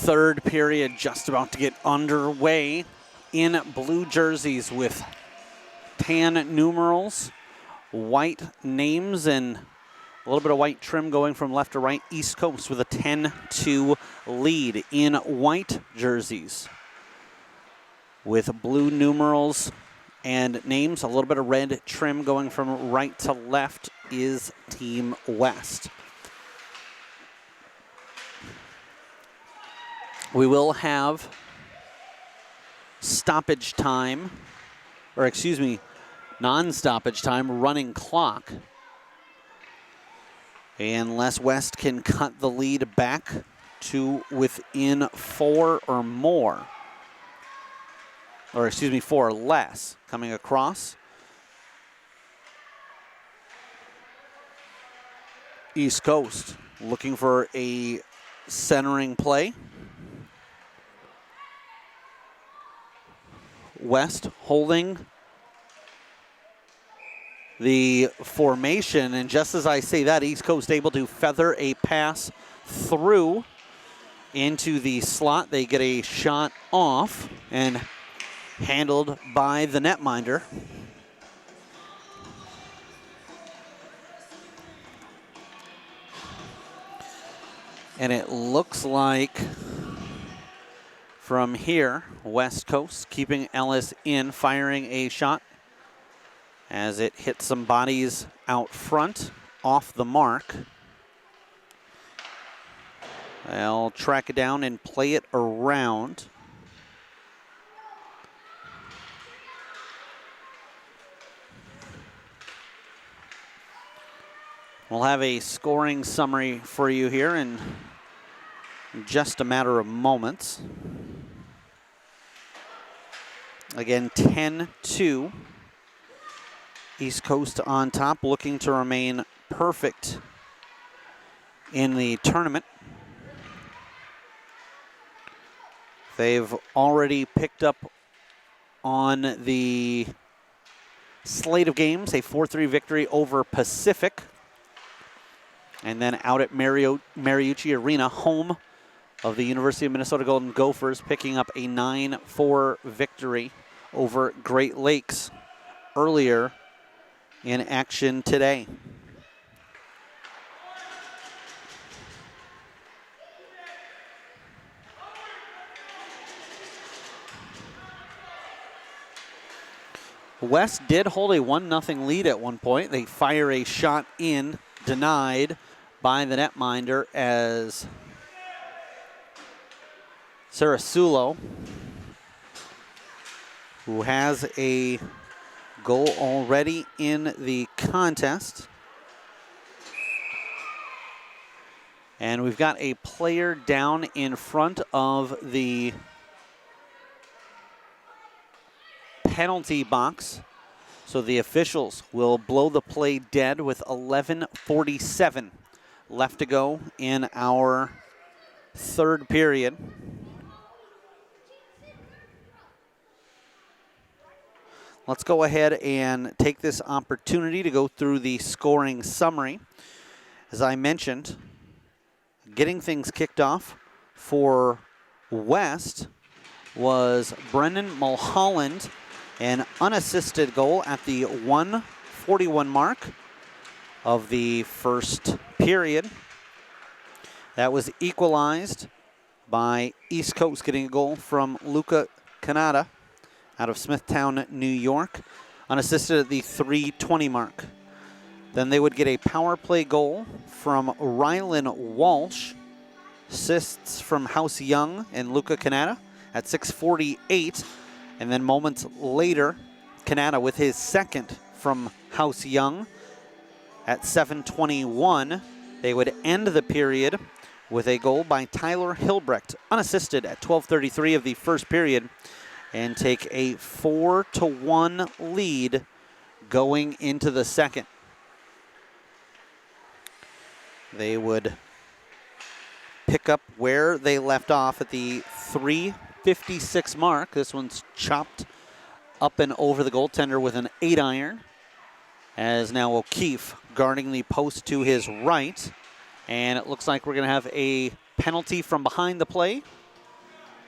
[SPEAKER 3] third period just about to get underway in blue jerseys with tan numerals, white names, and a little bit of white trim going from left to right. East Coast with a 10-2 lead in white jerseys with blue numerals and names. A little bit of red trim going from right to left is Team West. We will have stoppage time, or excuse me, non-stoppage time, running clock. Unless West can cut the lead back to within 4 or more. Or excuse me, 4 or less. Coming across. East Coast looking for a centering play. West holding the formation, and just as I say that, East Coast able to feather a pass through into the slot. They get a shot off and handled by the netminder. And it looks like from here, West Coast keeping Ellis in, firing a shot as it hits some bodies out front, off the mark. They'll track it down and play it around. We'll have a scoring summary for you here in just a matter of moments. Again, 10-2. East Coast on top, looking to remain perfect in the tournament. They've already picked up on the slate of games, a 4-3 victory over Pacific. And then out at Mariucci Arena, home of the University of Minnesota Golden Gophers, picking up a 9-4 victory over Great Lakes earlier in action today. West did hold a 1-0 lead at one point. They fire a shot in, denied by the netminder as Sarasulo, who has a goal already in the contest. And we've got a player down in front of the penalty box. So the officials will blow the play dead with 11:47 left to go in our third period. Let's go ahead and take this opportunity to go through the scoring summary. As I mentioned, getting things kicked off for West was Brennan Mulholland, an unassisted goal at the 1:41 mark of the first period. That was equalized by East Coast getting a goal from Luca Canada out of Smithtown, New York, unassisted at the 3:20 mark. Then they would get a power play goal from Rylan Walsh, assists from House Young and Luca Canada at 6:48. And then moments later, Canada with his second from House Young at 7:21. They would end the period with a goal by Tyler Hilbrecht, unassisted at 12:33 of the first period, and take a 4-1 lead going into the second. They would pick up where they left off at the 3:56 mark. This one's chopped up and over the goaltender with an 8-iron. As now O'Keefe guarding the post to his right. And it looks like we're going to have a penalty from behind the play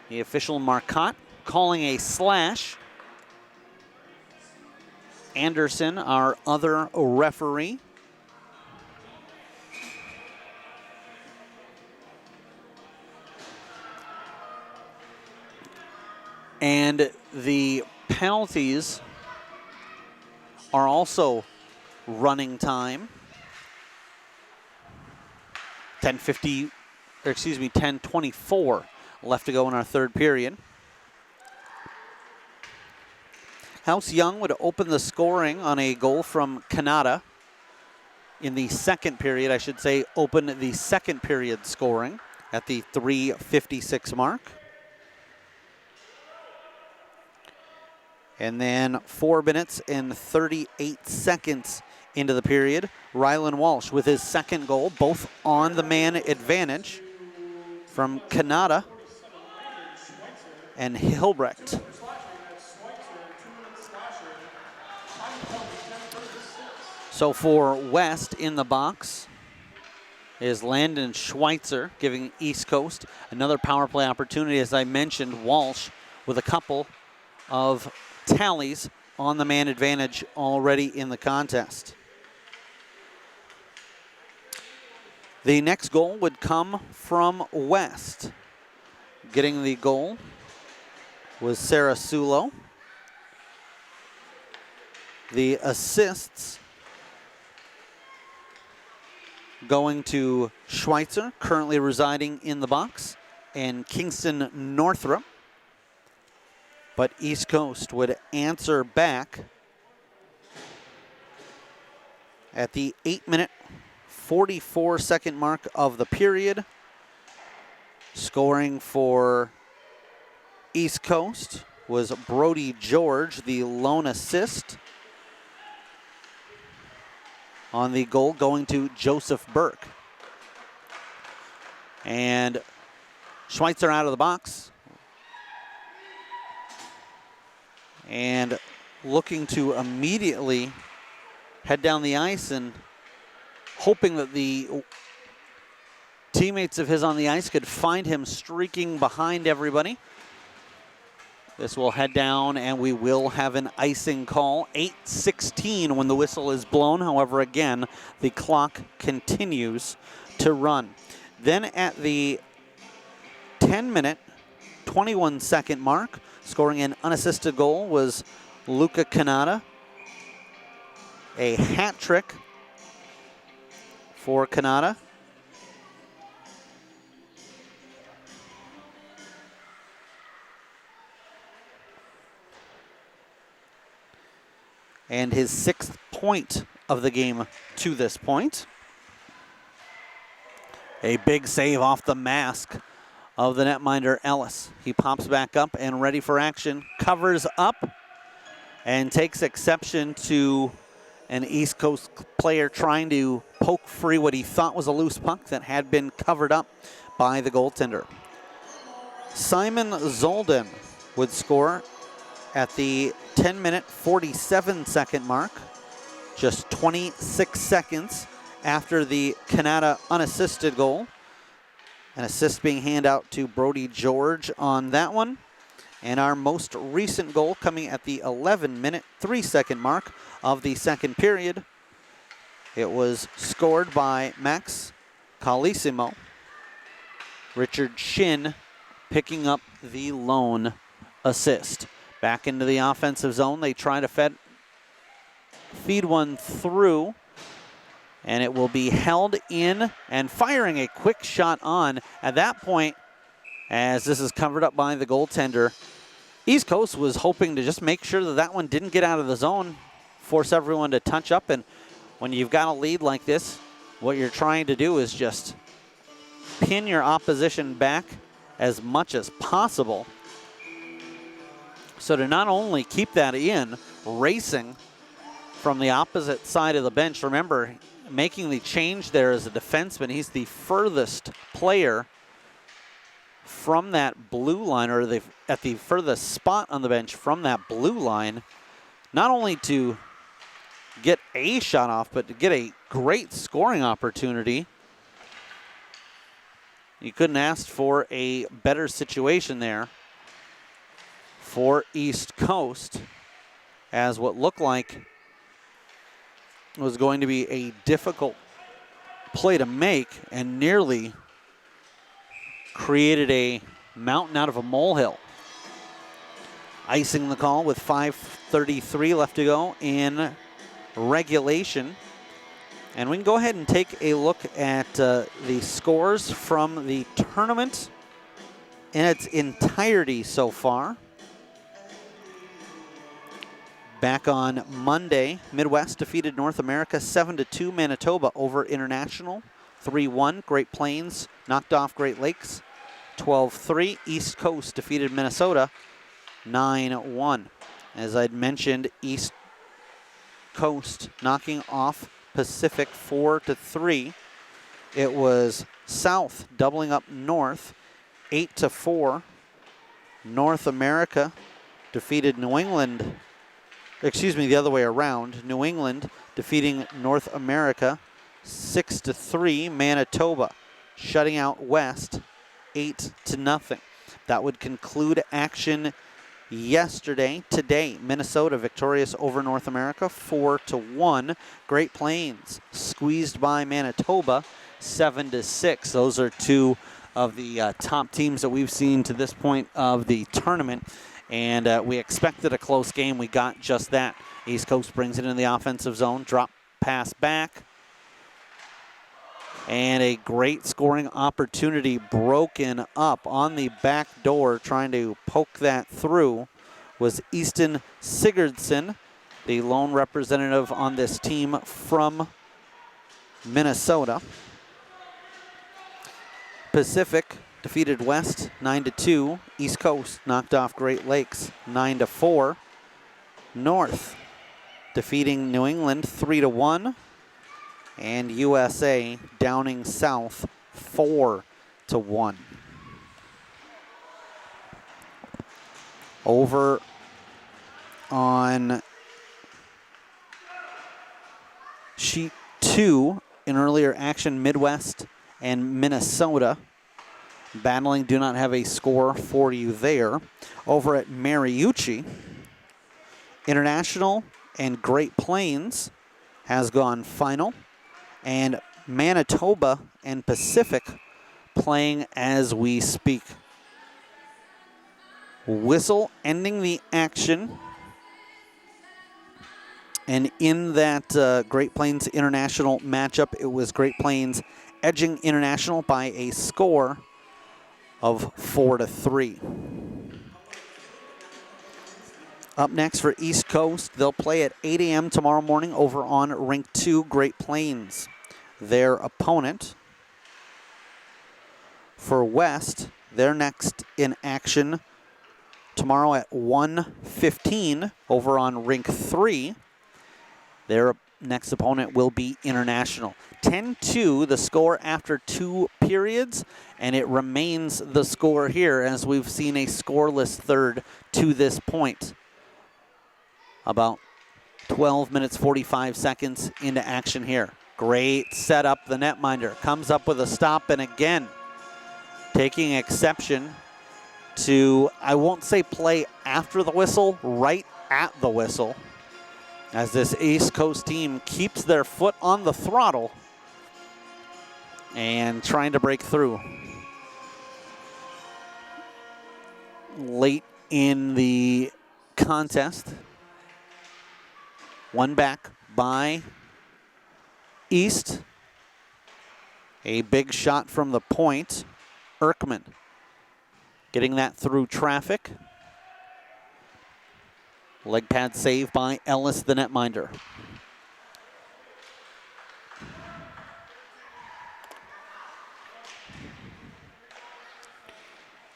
[SPEAKER 3] The official Marcotte calling a slash. Anderson, our other referee. And the penalties are also running time. 10:24 left to go in our third period. House Young would open the scoring on a goal from Canada in the second period. I should say open the second period scoring at the 3:56 mark. And then 4 minutes and 38 seconds into the period, Rylan Walsh with his second goal, both on the man advantage from Canada and Hilbrecht. So for West in the box is Landon Schweitzer giving East Coast another power play opportunity. As I mentioned, Walsh with a couple of tallies on the man advantage already in the contest. The next goal would come from West. Getting the goal was Sarah Sulo. The assists going to Schweitzer, currently residing in the box, and Kingston Northrup. But East Coast would answer back at the 8-minute, 44-second mark of the period. Scoring for East Coast was Brody George, the lone assist. On the goal going to Joseph Burke. And Schweitzer out of the box. And looking to immediately head down the ice and hoping that the teammates of his on the ice could find him streaking behind everybody. This will head down and we will have an icing call. 8:16 when the whistle is blown. However, again, the clock continues to run. Then at the 10-minute, 21-second mark, scoring an unassisted goal was Luca Canada. A hat trick for Canada. And his 6th point of the game to this point. A big save off the mask of the netminder Ellis. He pops back up and ready for action, covers up, and takes exception to an East Coast player trying to poke free what he thought was a loose puck that had been covered up by the goaltender. Simon Zolden would score at the 10-minute, 47-second mark, just 26 seconds after the Canada unassisted goal. An assist being handed out to Brody George on that one. And our most recent goal coming at the 11-minute, 3-second mark of the second period. It was scored by Max Calissimo. Richard Shin picking up the lone assist. Back into the offensive zone. They try to feed one through. And it will be held in and firing a quick shot on. At that point, as this is covered up by the goaltender, East Coast was hoping to just make sure that that one didn't get out of the zone, force everyone to touch up. And when you've got a lead like this, what you're trying to do is just pin your opposition back as much as possible. So to not only keep that in, racing from the opposite side of the bench, remember, making the change there as a defenseman, he's the furthest player from that blue line, or at the furthest spot on the bench from that blue line, not only to get a shot off, but to get a great scoring opportunity. You couldn't ask for a better situation there for East Coast, as what looked like was going to be a difficult play to make and nearly created a mountain out of a molehill. Icing the call with 5:33 left to go in regulation. And we can go ahead and take a look at the scores from the tournament in its entirety so far. Back on Monday, Midwest defeated North America 7-2. Manitoba over International 3-1. Great Plains knocked off Great Lakes 12-3. East Coast defeated Minnesota 9-1. As I'd mentioned, East Coast knocking off Pacific 4-3. It was South doubling up North 8-4. North America defeated New England. Excuse me, the other way around. New England defeating North America 6-3. Manitoba shutting out West 8-0. That would conclude action yesterday. Today, Minnesota victorious over North America 4-1. Great Plains squeezed by Manitoba 7-6. Those are two of the top teams that we've seen to this point of the tournament. And we expected a close game. We got just that. East Coast brings it in the offensive zone. Drop pass back. And a great scoring opportunity broken up on the back door. Trying to poke that through was Easton Sigurdsson, the lone representative on this team from Minnesota. Pacific defeated West 9-2. East Coast knocked off Great Lakes 9-4. North defeating New England 3-1. And USA downing South 4-1. Over on sheet 2 in earlier action, Midwest and Minnesota battling. Do not have a score for you there. Over at Mariucci, International and Great Plains has gone final. And Manitoba and Pacific playing as we speak. Whistle ending the action. And in that Great Plains International matchup, it was Great Plains edging International by a score of 4-3. Up next for East Coast, they'll play at 8 a.m. tomorrow morning over on Rink 2, Great Plains. Their opponent for West, they're next in action tomorrow at 1:15 over on Rink 3. Their next opponent will be International. 10-2 the score after 2 periods, and it remains the score here as we've seen a scoreless third to this point. About 12 minutes, 45 seconds into action here. Great setup. The netminder comes up with a stop, and again, taking exception to, I won't say play after the whistle, right at the whistle, as this East Coast team keeps their foot on the throttle and trying to break through. Late in the contest, one back by East. A big shot from the point. Erkman getting that through traffic. Leg pad save by Ellis, the netminder.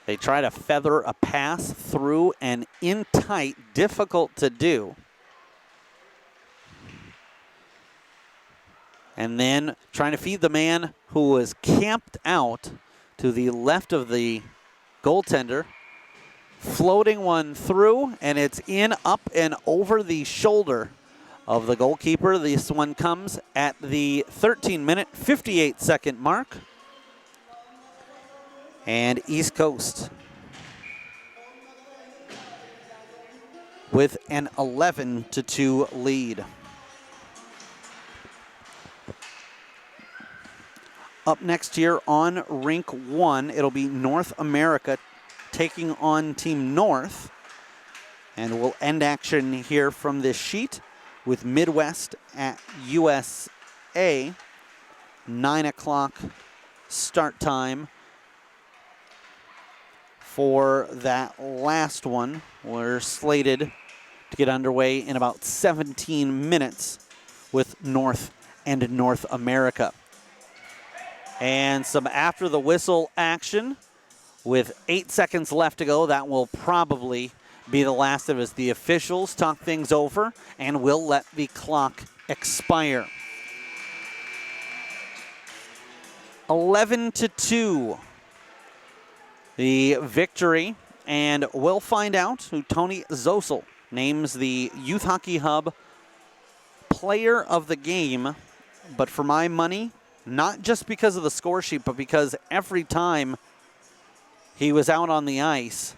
[SPEAKER 3] They try to feather a pass through and in tight, difficult to do. And then trying to feed the man who was camped out to the left of the goaltender. Floating one through, and it's in, up, and over the shoulder of the goalkeeper. This one comes at the 13-minute, 58-second mark. And East Coast with an 11-2 lead. Up next here on Rink 1, it'll be North America taking on Team North. And we'll end action here from this sheet with Midwest at USA. 9 o'clock start time for that last one. We're slated to get underway in about 17 minutes with North and North America. And some after the whistle action with 8 seconds left to go. That will probably be the last of it as the officials talk things over and will let the clock expire. 11-2, the victory, and we'll find out who Tony Zosel names the Youth Hockey Hub player of the game. But for my money, not just because of the score sheet, but because every time he was out on the ice,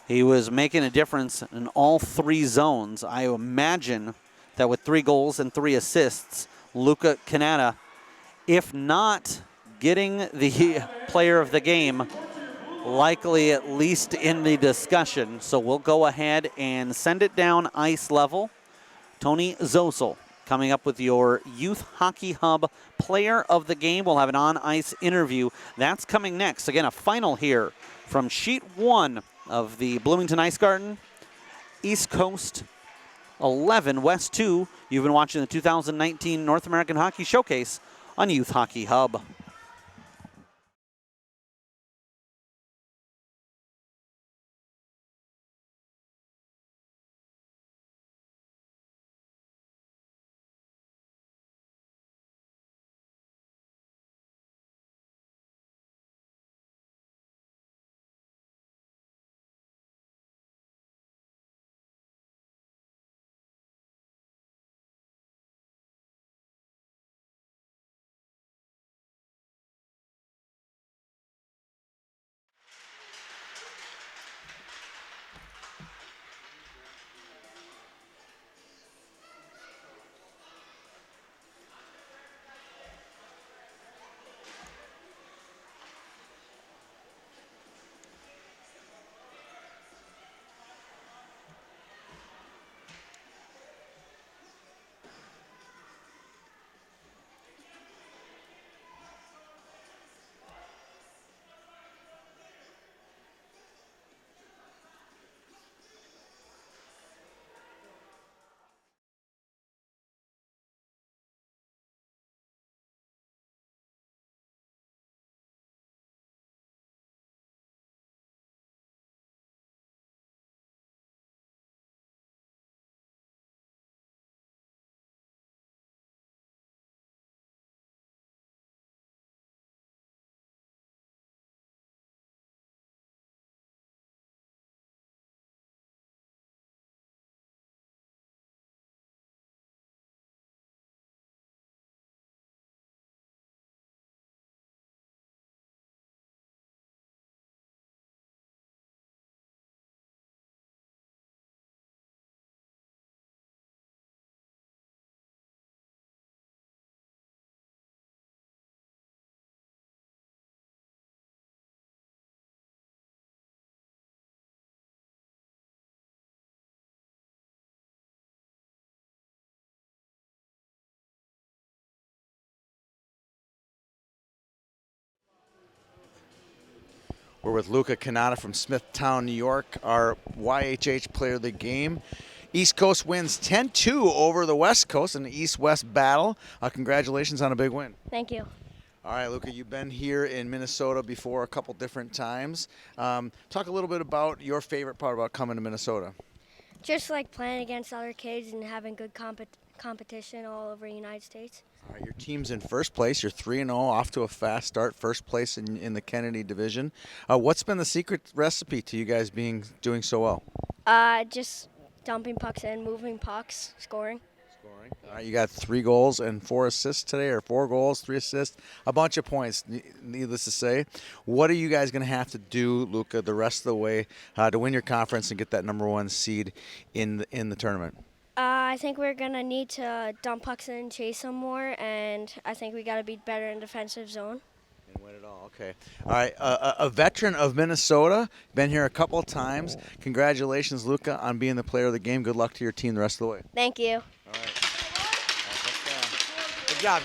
[SPEAKER 3] he was making a difference in all 3 zones. I imagine that with 3 goals and 3 assists, Luka Kanata, if not getting the player of the game, likely at least in the discussion. So we'll go ahead and send it down ice level. Tony Zosel coming up with your Youth Hockey Hub player of the game. We'll have an on-ice interview. That's coming next. Again, a final here from sheet 1 of the Bloomington Ice Garden. East Coast 11, West 2. You've been watching the 2019 North American Hockey Showcase on Youth Hockey Hub.
[SPEAKER 1] We're with Luka Kanata from Smithtown, New York, our YHH player of the game. East Coast wins 10-2 over the West Coast in the East-West battle. Congratulations on a big win.
[SPEAKER 4] Thank you.
[SPEAKER 1] All right, Luka, you've been here in Minnesota before a couple different times. Talk a little bit about your favorite part about coming to Minnesota.
[SPEAKER 4] Just like playing against other kids and having good competition all over the United States.
[SPEAKER 1] All right, your team's in first place. You're 3-0, off to a fast start, first place in the Kennedy division. What's been the secret recipe to you guys doing so well?
[SPEAKER 4] Just dumping pucks in, moving pucks, scoring.
[SPEAKER 1] Scoring. All right, you got 3 goals and 4 assists today, or 4 goals, 3 assists, a bunch of points, needless to say. What are you guys going to have to do, Luca, the rest of the way to win your conference and get that #1 seed in the tournament?
[SPEAKER 4] I think we're going to need to dump pucks and chase them more, and I think we got to be better in defensive zone.
[SPEAKER 1] And win it all. Okay. All right. A veteran of Minnesota, been here a couple of times. Congratulations, Luca, on being the player of the game. Good luck to your team the rest of the way.
[SPEAKER 4] Thank you.
[SPEAKER 1] All right. Good job.